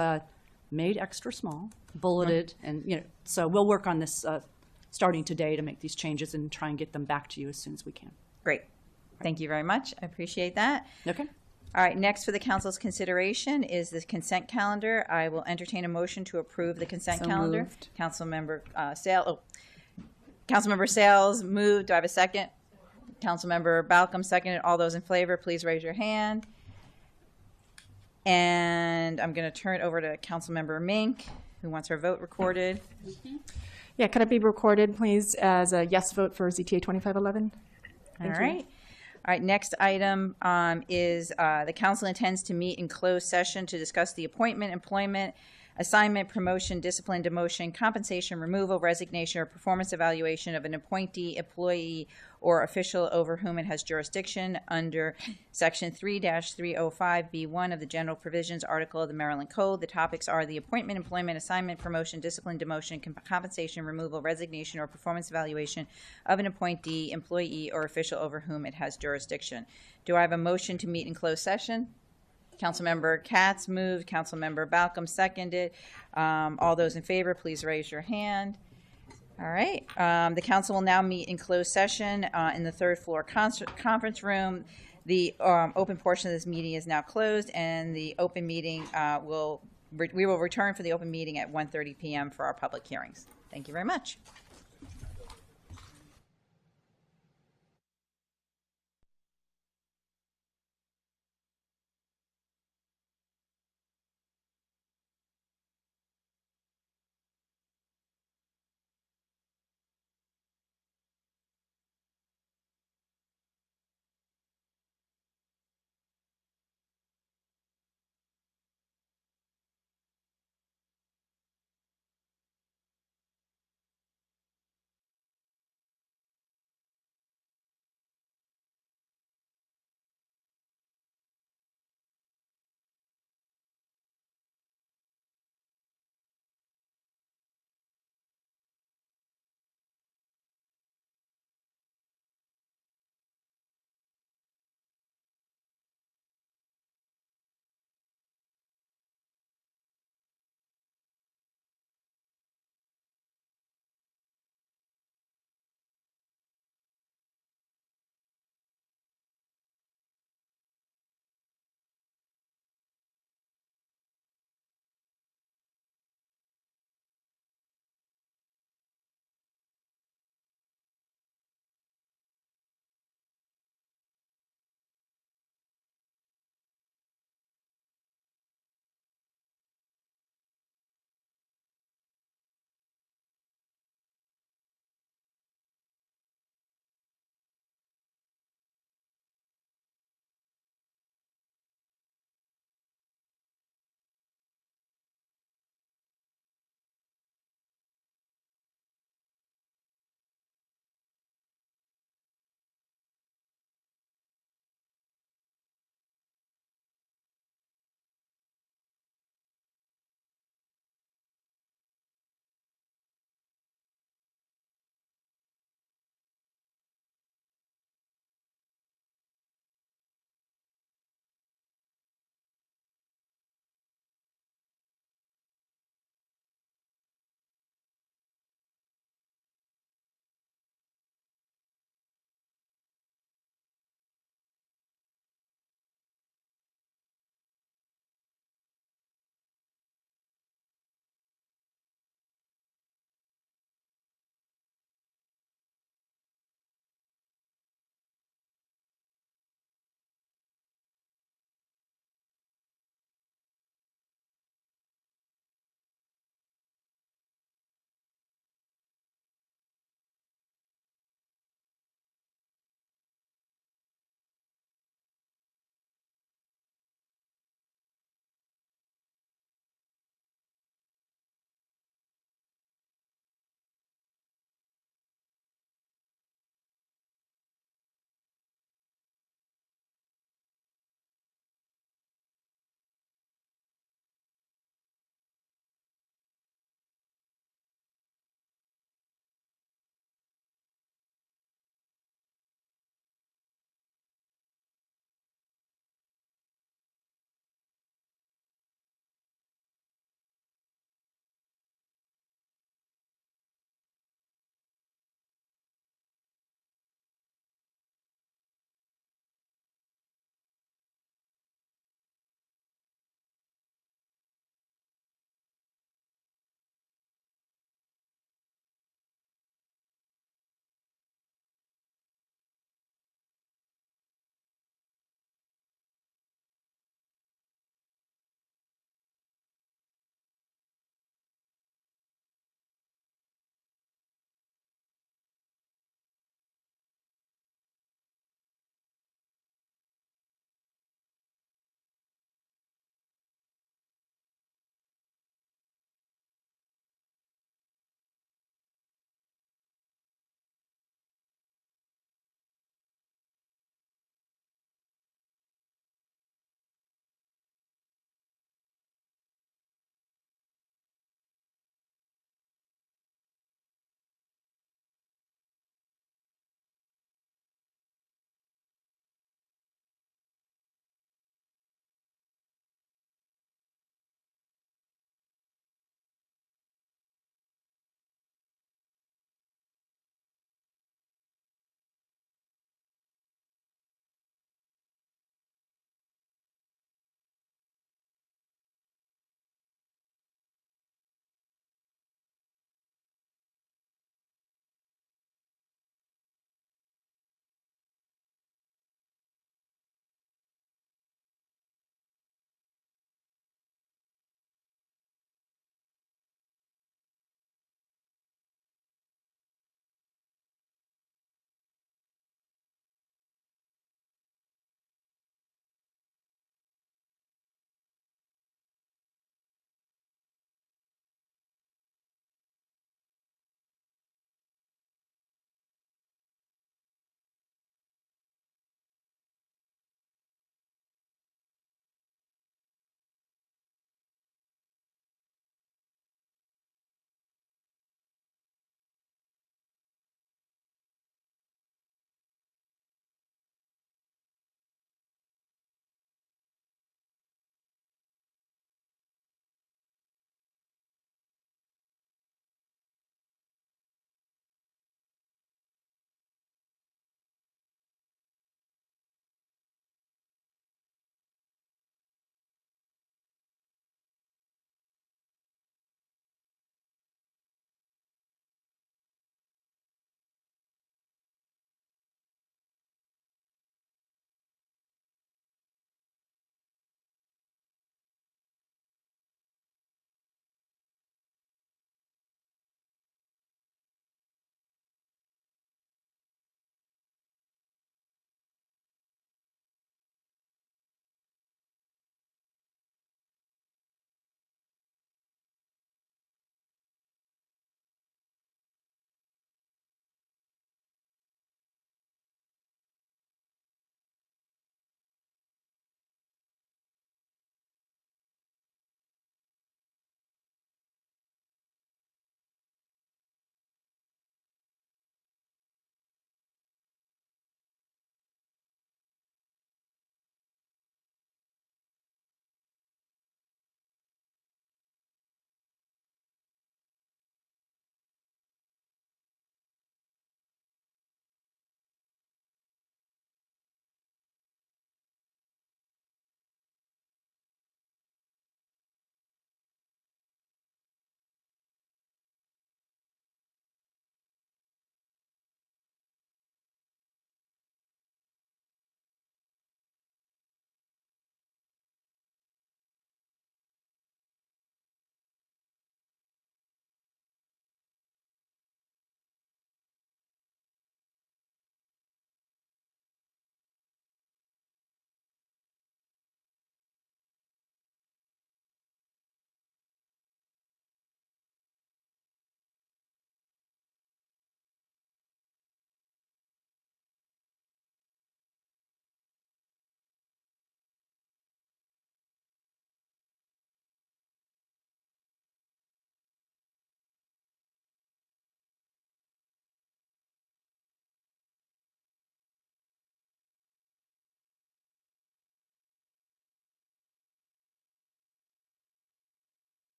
made extra small, bulleted, and so we'll work on this starting today to make these changes and try and get them back to you as soon as we can. Great. Thank you very much. I appreciate that. Okay. All right, next for the council's consideration is the consent calendar. I will entertain a motion to approve the consent So calendar. moved. Councilmember Sales moved. Do I have a second? Councilmember Balcom seconded. All those in favor, please raise your hand. And I'm going to turn it over to Councilmember Mink, who wants her vote recorded. Yeah, could it be recorded, please, as a yes vote for ZTA 2511? All right. All right, next item is the council intends to meet in closed session to discuss the appointment, employment, assignment, promotion, discipline, demotion, compensation, removal, resignation, or performance evaluation of an appointee, employee, or official over whom it has jurisdiction under Section 3-305B1 of the General Provisions Article of the Maryland Code. The topics are the appointment, employment, assignment, promotion, discipline, demotion, compensation, removal, resignation, or performance evaluation of an appointee, employee, or official over whom it has jurisdiction. Do I have a motion to meet in closed session? Councilmember Katz moved. Councilmember Balcom seconded. All those in favor, please raise your hand. All right. The council will now meet in closed session in the third floor conference room. The open portion of this meeting is now closed, and the open meeting we will return for the open meeting at 1:30 p.m. for our public hearings. Thank you very much.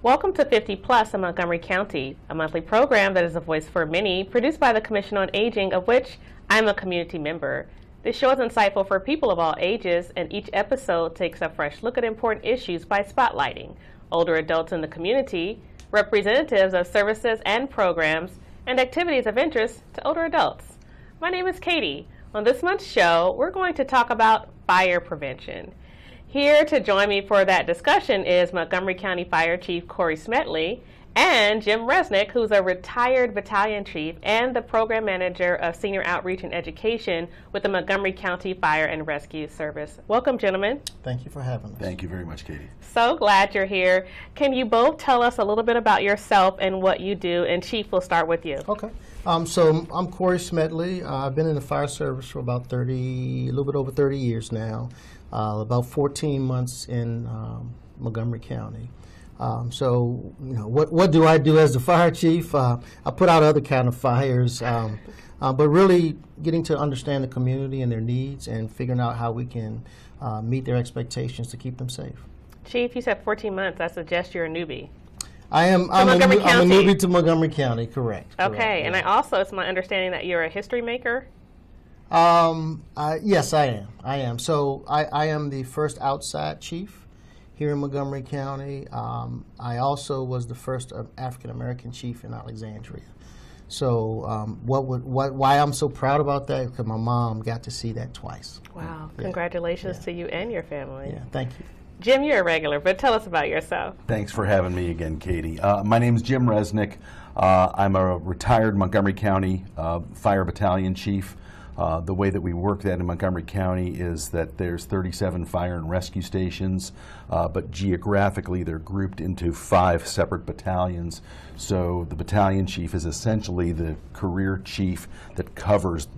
Welcome to 50 Plus in Montgomery County, a monthly program that is a voice for many, produced by the Commission on Aging, of which I'm a community member. This show is insightful for people of all ages, and each episode takes a fresh look at important issues by spotlighting older adults in the community, representatives of services and programs, and activities of interest to older adults. My name is Katie. On this month's show, we're going to talk about fire prevention. Here to join me for that discussion is Montgomery County Fire Chief Corey Smedley and Jim Resnick, who's a retired battalion chief and the program manager of senior outreach and education with the Montgomery County Fire and Rescue Service. Welcome, gentlemen. Thank you for having us. Thank you very much, Katie. So glad you're here. Can you both tell us a little bit about yourself and what you do? And Chief, we'll start with you. Okay. So I'm Corey Smedley. I've been in the fire service for about a little bit over 30 years now. About 14 months in Montgomery County. So, what do I do as the fire chief? I put out other kind of fires, but really getting to understand the community and their needs and figuring out how we can meet their expectations to keep them safe. Chief, you said 14 months. I suggest you're a newbie. I'm a newbie to Montgomery County, correct. Okay, and it's my understanding that you're a history maker. Yes, I am. So I am the first outside chief here in Montgomery County. I also was the first African-American chief in Alexandria. So why I'm so proud about that? Because my mom got to see that twice. Wow. Congratulations to you and your family. Yeah, thank you. Jim, you're a regular, but tell us about yourself. Thanks for having me again, Katie. My name is Jim Resnick. I'm a retired Montgomery County Fire Battalion Chief. The way that we work that in Montgomery County is that there's 37 fire and rescue stations, but geographically they're grouped into 5 separate battalions. So the battalion chief is essentially the career chief that covers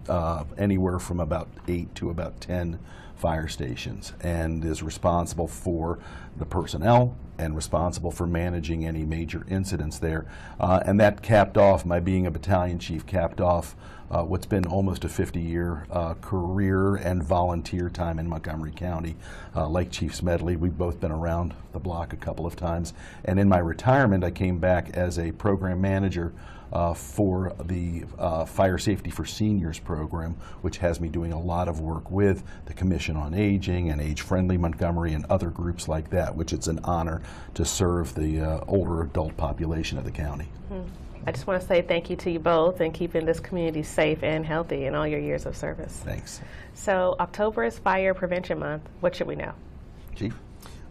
anywhere from about 8 to about 10 fire stations and is responsible for the personnel and responsible for managing any major incidents there. And that capped off, my being a battalion chief capped off what's been almost a 50-year career and volunteer time in Montgomery County. Like Chief Smedley, we've both been around the block a couple of times. And in my retirement, I came back as a program manager for the Fire Safety for Seniors program, which has me doing a lot of work with the Commission on Aging and Age Friendly Montgomery and other groups like that, which it's an honor to serve the older adult population of the county. I just want to say thank you to you both and keeping this community safe and healthy in all your years of service. Thanks. So October is Fire Prevention Month. What should we know? Chief?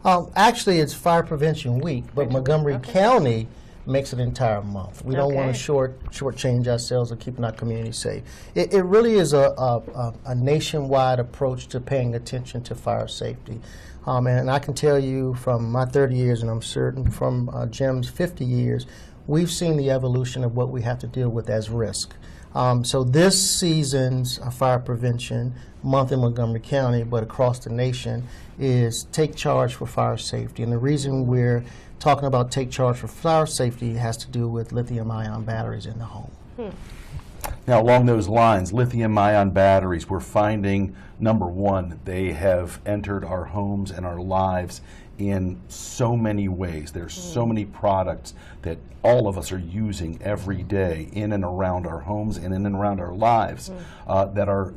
Actually, it's Fire Prevention Week, but Montgomery County makes an entire month. We don't want to shortchange ourselves or keeping our community safe. It really is a nationwide approach to paying attention to fire safety. And I can tell you from my 30 years, and I'm certain from Jim's 50 years, we've seen the evolution of what we have to deal with as risk. So this season's Fire Prevention Month in Montgomery County, but across the nation, is Take Charge for Fire Safety. And the reason we're talking about Take Charge for Fire Safety has to do with lithium-ion batteries in the home. Now, along those lines, lithium-ion batteries, we're finding, number one, they have entered our homes and our lives in so many ways. There's so many products that all of us are using every day in and around our homes and in and around our lives that are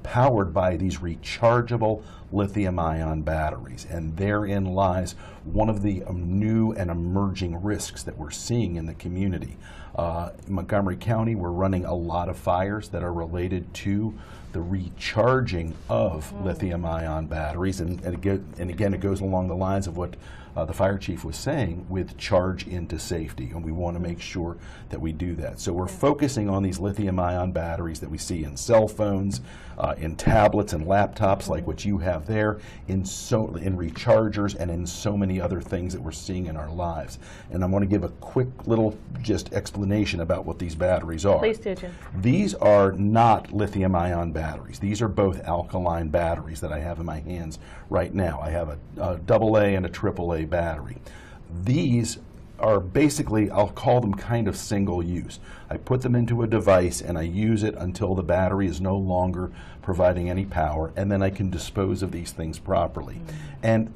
powered by these rechargeable lithium-ion batteries. And therein lies one of the new and emerging risks that we're seeing in the community. In Montgomery County, we're running a lot of fires that are related to the recharging of lithium-ion batteries, and again, it goes along the lines of what the fire chief was saying with charge into safety, and we want to make sure that we do that. So we're focusing on these lithium-ion batteries that we see in cell phones, in tablets and laptops like what you have there, in rechargers, and in so many other things that we're seeing in our lives. And I want to give a quick little just explanation about what these batteries are. Please do, Jim. These are not lithium-ion batteries. These are both alkaline batteries that I have in my hands right now. I have a AA and a AAA battery. These are basically, I'll call them kind of single use. I put them into a device and I use it until the battery is no longer providing any power, and then I can dispose of these things properly. And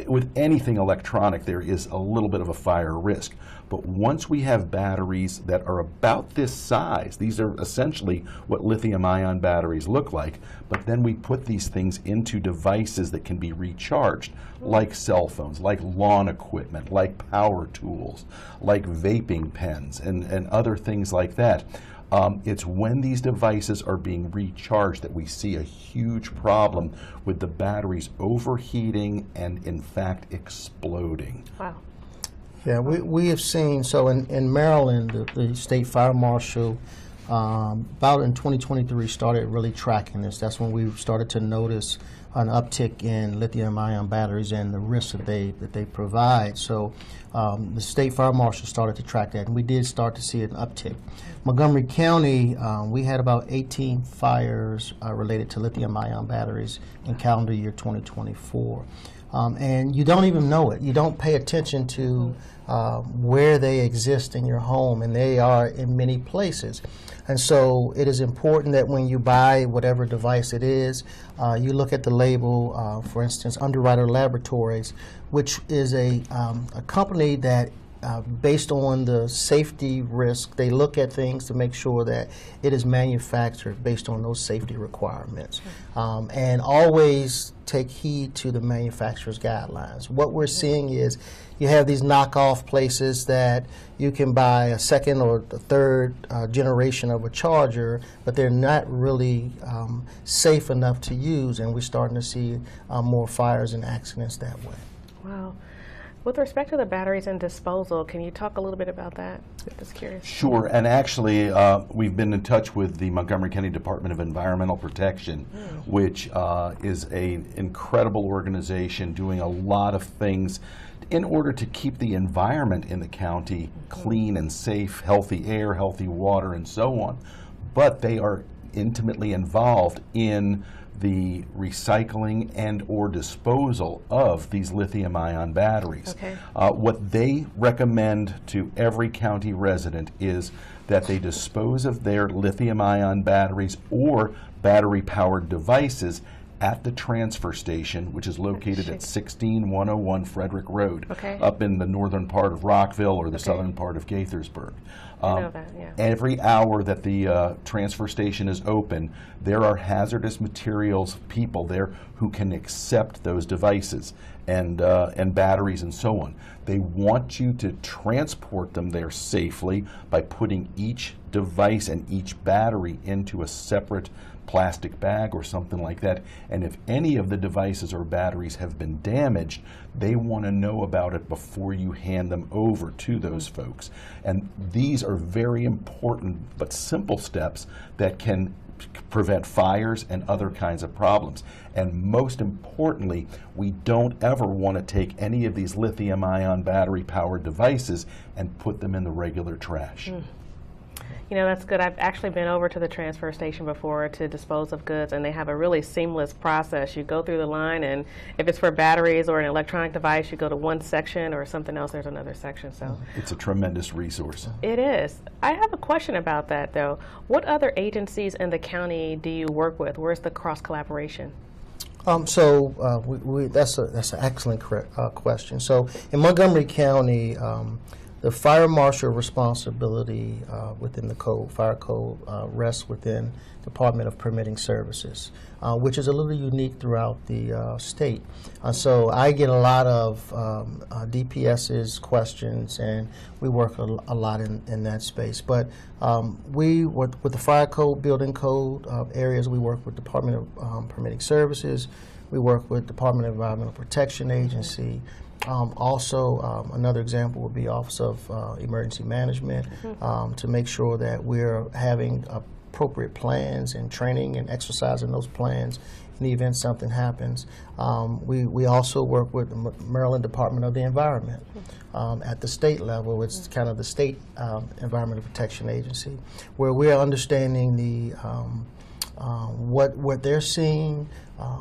with anything electronic, there is a little bit of a fire risk. But once we have batteries that are about this size, these are essentially what lithium-ion batteries look like, but then we put these things into devices that can be recharged, like cell phones, like lawn equipment, like power tools, like vaping pens, and other things like that. It's when these devices are being recharged that we see a huge problem with the batteries overheating and, in fact, exploding. Wow. Yeah, we have seen, so in Maryland, the state fire marshal, about in 2023, started really tracking this. That's when we started to notice an uptick in lithium-ion batteries and the risks that they provide. So the state fire marshal started to track that, and we did start to see an uptick. Montgomery County, we had about 18 fires related to lithium-ion batteries in calendar year 2024. And you don't even know it. You don't pay attention to where they exist in your home, and they are in many places. And so it is important that when you buy whatever device it is, you look at the label. For instance, Underwriter Laboratories, which is a company that based on the safety risk, they look at things to make sure that it is manufactured based on those safety requirements. And always take heed to the manufacturer's guidelines. What we're seeing is you have these knockoff places that you can buy a second or the third generation of a charger, but they're not really safe enough to use, and we're starting to see more fires and accidents that way. Wow. With respect to the batteries and disposal, can you talk a little bit about that? Just curious. Sure, and actually we've been in touch with the Montgomery County Department of Environmental Protection, which is an incredible organization doing a lot of things in order to keep the environment in the county clean and safe, healthy air, healthy water, and so on. But they are intimately involved in the recycling and or disposal of these lithium-ion batteries. Okay. What they recommend to every county resident is that they dispose of their lithium-ion batteries or battery-powered devices at the transfer station, which is located at 16101 Frederick Road, up in the northern part of Rockville or the southern part of Gaithersburg. I know that, yeah. Every hour that the transfer station is open, there are hazardous materials people there who can accept those devices and batteries and so on. They want you to transport them there safely by putting each device and each battery into a separate plastic bag or something like that. And if any of the devices or batteries have been damaged, they want to know about it before you hand them over to those folks. And these are very important but simple steps that can prevent fires and other kinds of problems. And most importantly, we don't ever want to take any of these lithium-ion battery-powered devices and put them in the regular trash. You know, that's good. I've actually been over to the transfer station before to dispose of goods, and they have a really seamless process. You go through the line, and if it's for batteries or an electronic device, you go to one section, or something else, there's another section. So it's a tremendous resource. It is. I have a question about that, though. What other agencies in the county do you work with? Where's the cross-collaboration? That's an excellent question. So in Montgomery County, the fire marshal responsibility within the code, fire code, rests within Department of Permitting Services, which is a little unique throughout the state. So I get a lot of DPS's questions, and we work a lot in that space. But we work with the fire code, building code areas. We work with Department of Permitting Services. We work with Department of Environmental Protection Agency. Also, another example would be Office of Emergency Management, to make sure that we're having appropriate plans and training and exercising those plans in the event something happens. We also work with the Maryland Department of the Environment at the state level. It's kind of the state Environmental Protection Agency, where we're understanding the what they're seeing,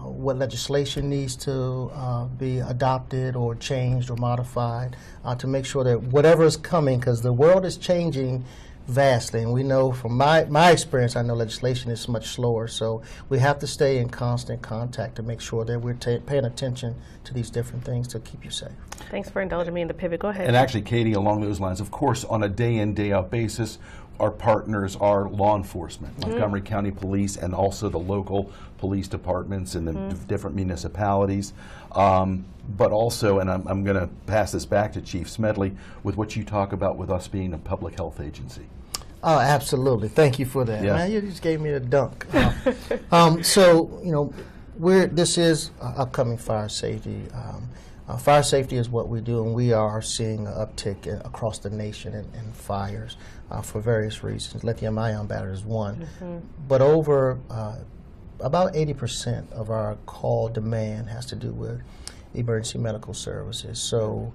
what legislation needs to be adopted or changed or modified to make sure that whatever is coming, because the world is changing vastly, and we know from my experience, I know legislation is much slower, so we have to stay in constant contact to make sure that we're paying attention to these different things to keep you safe. Thanks for indulging me in the pivot. Go ahead. And actually, Katie, along those lines, of course, on a day-in, day-out basis, our partners are law enforcement, Montgomery County Police, and also the local police departments in the different municipalities. But also, and I'm going to pass this back to Chief Smedley, with what you talk about with us being a public health agency. Oh, absolutely. Thank you for that. Yeah. Man, you just gave me a dunk. So, you know, this is upcoming fire safety. Fire safety is what we do, and we are seeing an uptick across the nation in fires for various reasons. Lithium-ion battery is one. But over about 80% of our call demand has to do with emergency medical services. So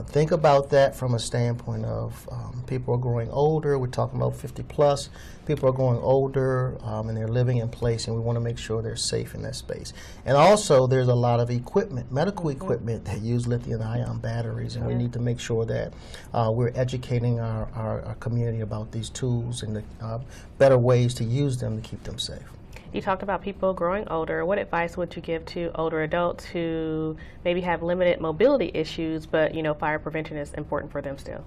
think about that from a standpoint of people are growing older. We're talking about 50 plus. People are growing older and they're living in place, and we want to make sure they're safe in that space. And also there's a lot of equipment, medical equipment that use lithium-ion batteries, and we need to make sure that we're educating our community about these tools and the better ways to use them to keep them safe. You talked about people growing older. What advice would you give to older adults who maybe have limited mobility issues, but you know, fire prevention is important for them still?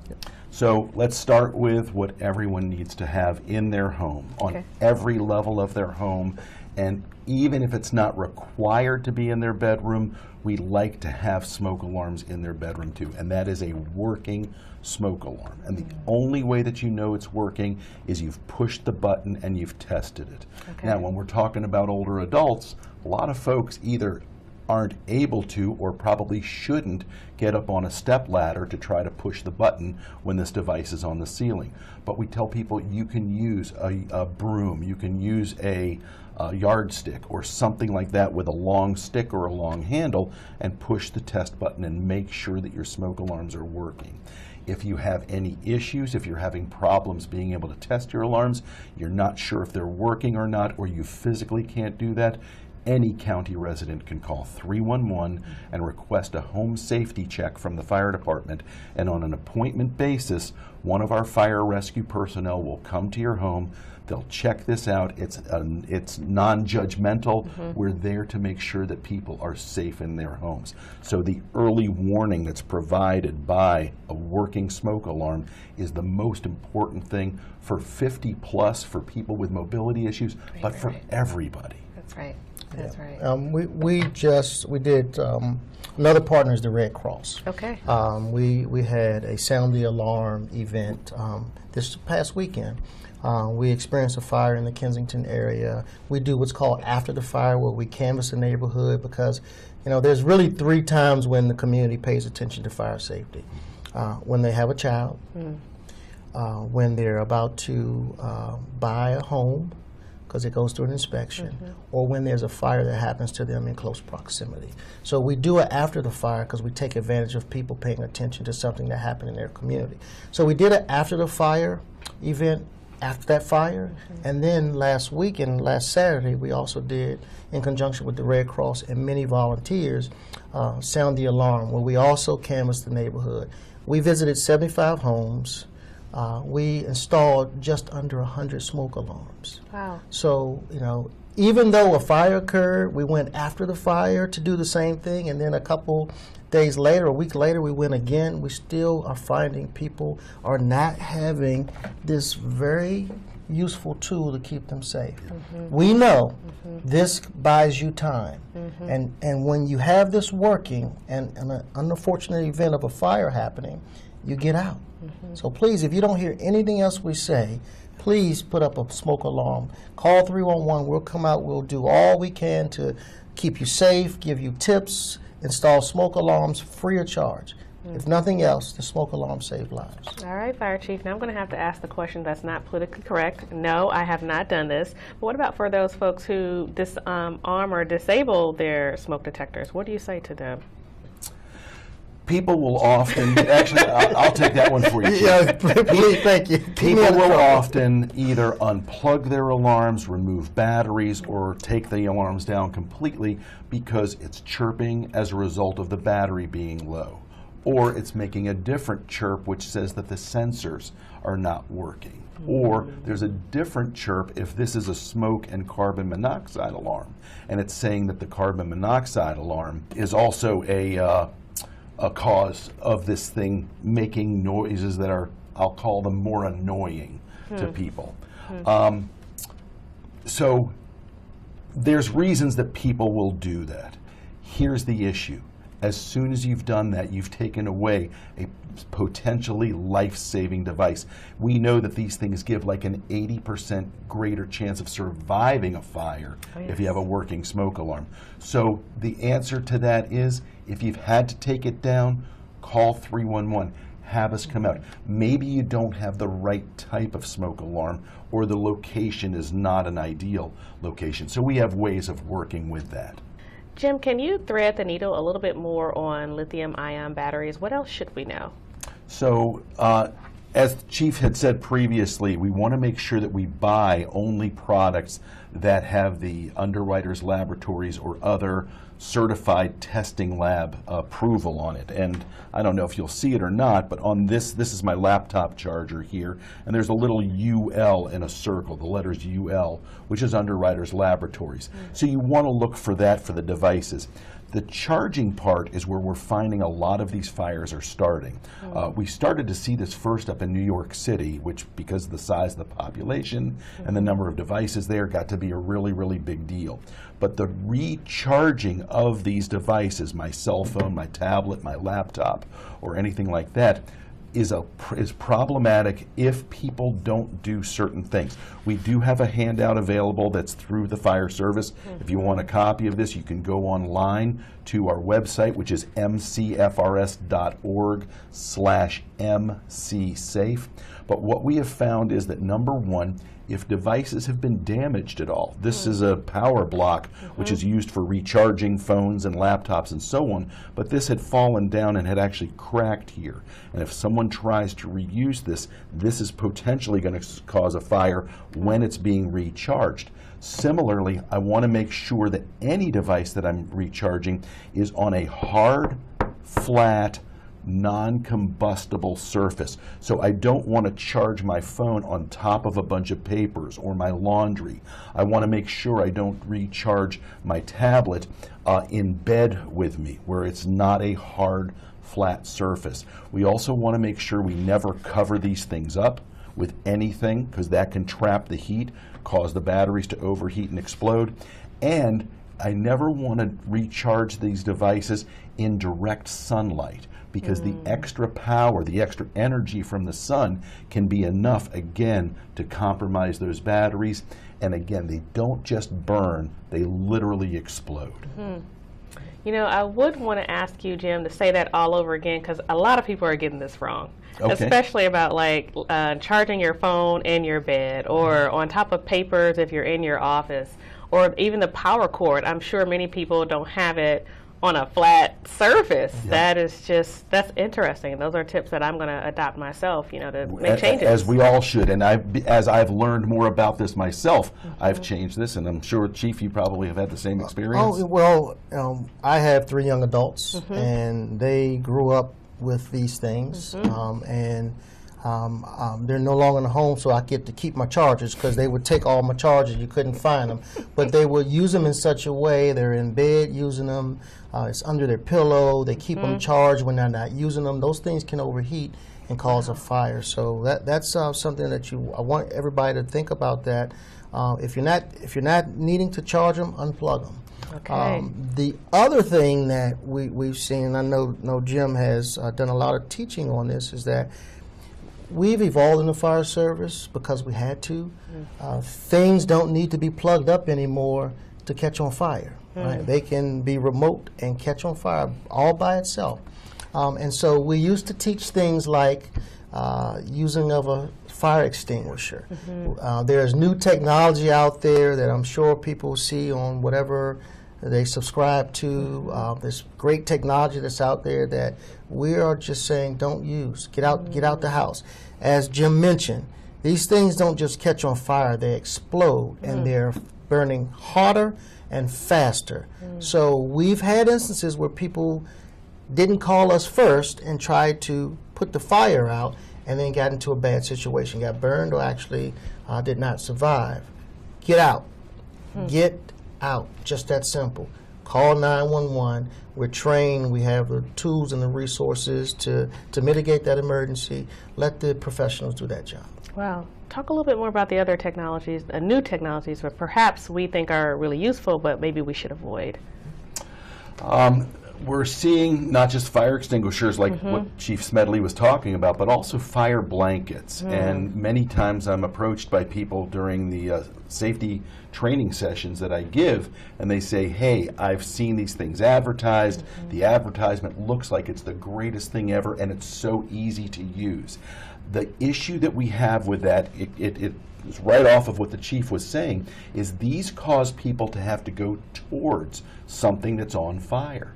So let's start with what everyone needs to have in their home, on every level of their home. And even if it's not required to be in their bedroom, we like to have smoke alarms in their bedroom too. And that is a working smoke alarm. And the only way that you know it's working is you've pushed the button and you've tested it. Now, when we're talking about older adults, a lot of folks either aren't able to or probably shouldn't get up on a step ladder to try to push the button when this device is on the ceiling. But we tell people you can use a broom, you can use a yardstick or something like that with a long stick or a long handle and push the test button and make sure that your smoke alarms are working. If you have any issues, if you're having problems being able to test your alarms, you're not sure if they're working or not, or you physically can't do that, any county resident can call 311 and request a home safety check from the fire department. And on an appointment basis, one of our fire rescue personnel will come to your home. They'll check this out. It's non-judgmental. We're there to make sure that people are safe in their homes. So the early warning that's provided by a working smoke alarm is the most important thing for 50 plus, for people with mobility issues, but for everybody. That's right. That's right. We did another partner is the Red Cross. Okay. We had a sound the alarm event this past weekend. We experienced a fire in the Kensington area. We do what's called after the fire, where we canvass the neighborhood, because you know there's really 3 times when the community pays attention to fire safety: when they have a child, when they're about to buy a home, because it goes through an inspection, or when there's a fire that happens to them in close proximity. So we do it after the fire because we take advantage of people paying attention to something that happened in their community. So we did it after the fire event, after that fire, and then last Saturday, we also did, in conjunction with the Red Cross and many volunteers, Sound the Alarm, where we also canvassed the neighborhood. We visited 75 homes. We installed just under 100 smoke alarms. Wow. So, you know, even though a fire occurred, we went after the fire to do the same thing, and then a couple days later, a week later, we went again. We still are finding people are not having this very useful tool to keep them safe. We know this buys you time, and when you have this working and an unfortunate event of a fire happening, you get out. So please, if you don't hear anything else we say, please put up a smoke alarm. Call 311. We'll come out. We'll do all we can to keep you safe, give you tips, install smoke alarms free of charge. If nothing else, the smoke alarm saved lives. All right, Fire Chief. Now I'm going to have to ask the question that's not politically correct. No, I have not done this. But what about for those folks who disarm or disable their smoke detectors? What do you say to them? People will often, actually, I'll take that one for you, Chief. Yeah, please, thank you. Keep me People out of will trouble. often either unplug their alarms, remove batteries, or take the alarms down completely because it's chirping as a result of the battery being low. Or it's making a different chirp which says that the sensors are not working. Or there's a different chirp if this is a smoke and carbon monoxide alarm, and it's saying that the carbon monoxide alarm is also a cause of this thing making noises that are, I'll call them, more annoying to people. So there's reasons that people will do that. Here's the issue. As soon as you've done that, you've taken away a potentially life-saving device. We know that these things give like an 80% greater chance of surviving a fire if you have a working smoke alarm. So the answer to that is, if you've had to take it down, call 311. Have us come out. Maybe you don't have the right type of smoke alarm, or the location is not an ideal location. So we have ways of working with that. Jim, can you thread the needle a little bit more on lithium-ion batteries? What else should we know? So, as the Chief had said previously, we want to make sure that we buy only products that have the Underwriters Laboratories or other certified testing lab approval on it. And I don't know if you'll see it or not, but on this is my laptop charger here, and there's a little UL in a circle, the letters UL, which is Underwriters Laboratories. So you want to look for that for the devices. The charging part is where we're finding a lot of these fires are starting. We started to see this first up in New York City, which, because of the size of the population and the number of devices there, got to be a really, really big deal. But the recharging of these devices, my cell phone, my tablet, my laptop, or anything like that, is problematic if people don't do certain things. We do have a handout available that's through the fire service. If you want a copy of this, you can go online to our website, which is mcfrs.org/mcsafe. But what we have found is that, number one, if devices have been damaged at all, this is a power block which is used for recharging phones and laptops and so on, but this had fallen down and had actually cracked here. And if someone tries to reuse this, this is potentially going to cause a fire when it's being recharged. Similarly, I want to make sure that any device that I'm recharging is on a hard, flat, non-combustible surface. So I don't want to charge my phone on top of a bunch of papers or my laundry. I want to make sure I don't recharge my tablet in bed with me, where it's not a hard, flat surface. We also want to make sure we never cover these things up with anything, because that can trap the heat, cause the batteries to overheat and explode. And I never want to recharge these devices in direct sunlight, because the extra power, the extra energy from the sun can be enough, again, to compromise those batteries. And again, they don't just burn, they literally explode. You know, I would want to ask you, Jim, to say that all over again, because a lot of people are getting this wrong. Okay. Especially about like charging your phone in your bed, or on top of papers if you're in your office, or even the power cord. I'm sure many people don't have it on a flat surface. That is just, that's interesting. Those are tips that I'm going to adopt myself, you know, to make changes. As we all should. And as I've learned more about this myself, I've changed this. And I'm sure, Chief, you probably have had the same experience. Oh, well, I have 3 young adults, and they grew up with these things. They're no longer in the home, so I get to keep my chargers, because they would take all my chargers. You couldn't find them. But they would use them in such a way, they're in bed using them. It's under their pillow. They keep them charged when they're not using them. Those things can overheat and cause a fire. So that's something that I want everybody to think about. That if you're not needing to charge them, unplug them. Okay. The other thing that we've seen, and I know Jim has done a lot of teaching on this, is that we've evolved in the fire service because we had to. Things don't need to be plugged up anymore to catch on fire. Right? They can be remote and catch on fire all by itself. And so we used to teach things like using of a fire extinguisher. There's new technology out there that I'm sure people see on whatever They subscribe to this great technology that's out there that we are just saying don't use. Get out the house. As Jim mentioned, these things don't just catch on fire, they explode, and they're burning hotter and faster. So we've had instances where people didn't call us first and tried to put the fire out and then got into a bad situation, got burned, or actually did not survive. Get out. Get out. Just that simple. Call 911. We're trained. We have the tools and the resources to mitigate that emergency. Let the professionals do that job. Wow. Talk a little bit more about the other technologies, new technologies that perhaps we think are really useful, but maybe we should avoid. We're seeing not just fire extinguishers like what Chief Smedley was talking about, but also fire blankets. And many times I'm approached by people during the safety training sessions that I give, and they say, hey, I've seen these things advertised. The advertisement looks like it's the greatest thing ever, and it's so easy to use. The issue that we have with that, it is right off of what the chief was saying, is these cause people to have to go towards something that's on fire.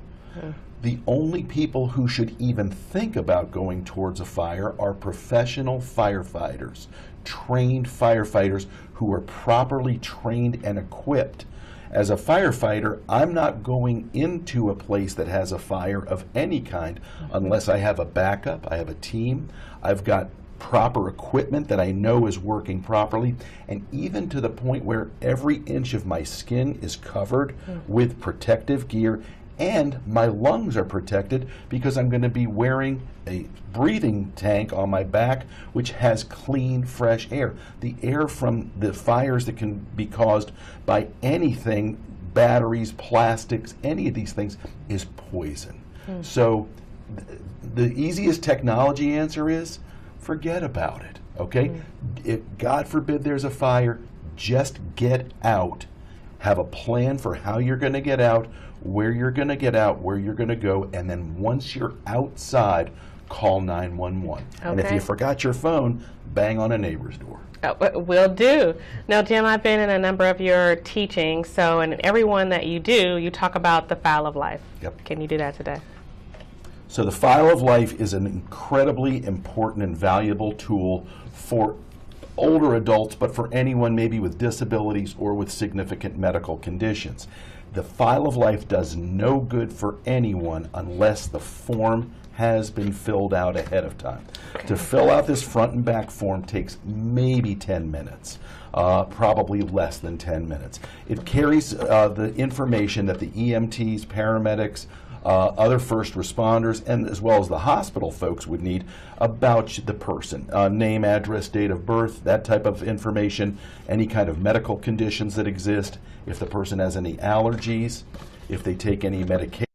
The only people who should even think about going towards a fire are professional firefighters, trained firefighters who are properly trained and equipped. As a firefighter, I'm not going into a place that has a fire of any kind unless I have a backup, I have a team, I've got proper equipment that I know is working properly, and even to the point where every inch of my skin is covered with protective gear, and my lungs are protected because I'm going to be wearing a breathing tank on my back which has clean, fresh air. The air from the fires that can be caused by anything, batteries, plastics, any of these things, is poison. So the easiest technology answer is forget about it, okay? If God forbid there's a fire, just get out. Have a plan for how you're going to get out, where you're going to get out, where you're going to go, and then once you're outside, call 911. And if you forgot your phone, bang on a neighbor's door. Will do. Now, Jim, I've been in a number of your teachings, so in every one that you do, you talk about the file of life. Yep. Can you do that today? So the file of life is an incredibly important and valuable tool for older adults, but for anyone maybe with disabilities or with significant medical conditions. The file of life does no good for anyone unless the form has been filled out ahead of time. To fill out this front and back form takes maybe 10 minutes, probably less than 10 minutes. It carries the information that the EMTs, paramedics, other first responders, and as well as the hospital folks would need about the person. Name, address, date of birth, that type of information, any kind of medical conditions that exist, if the person has any allergies, if they take any medication.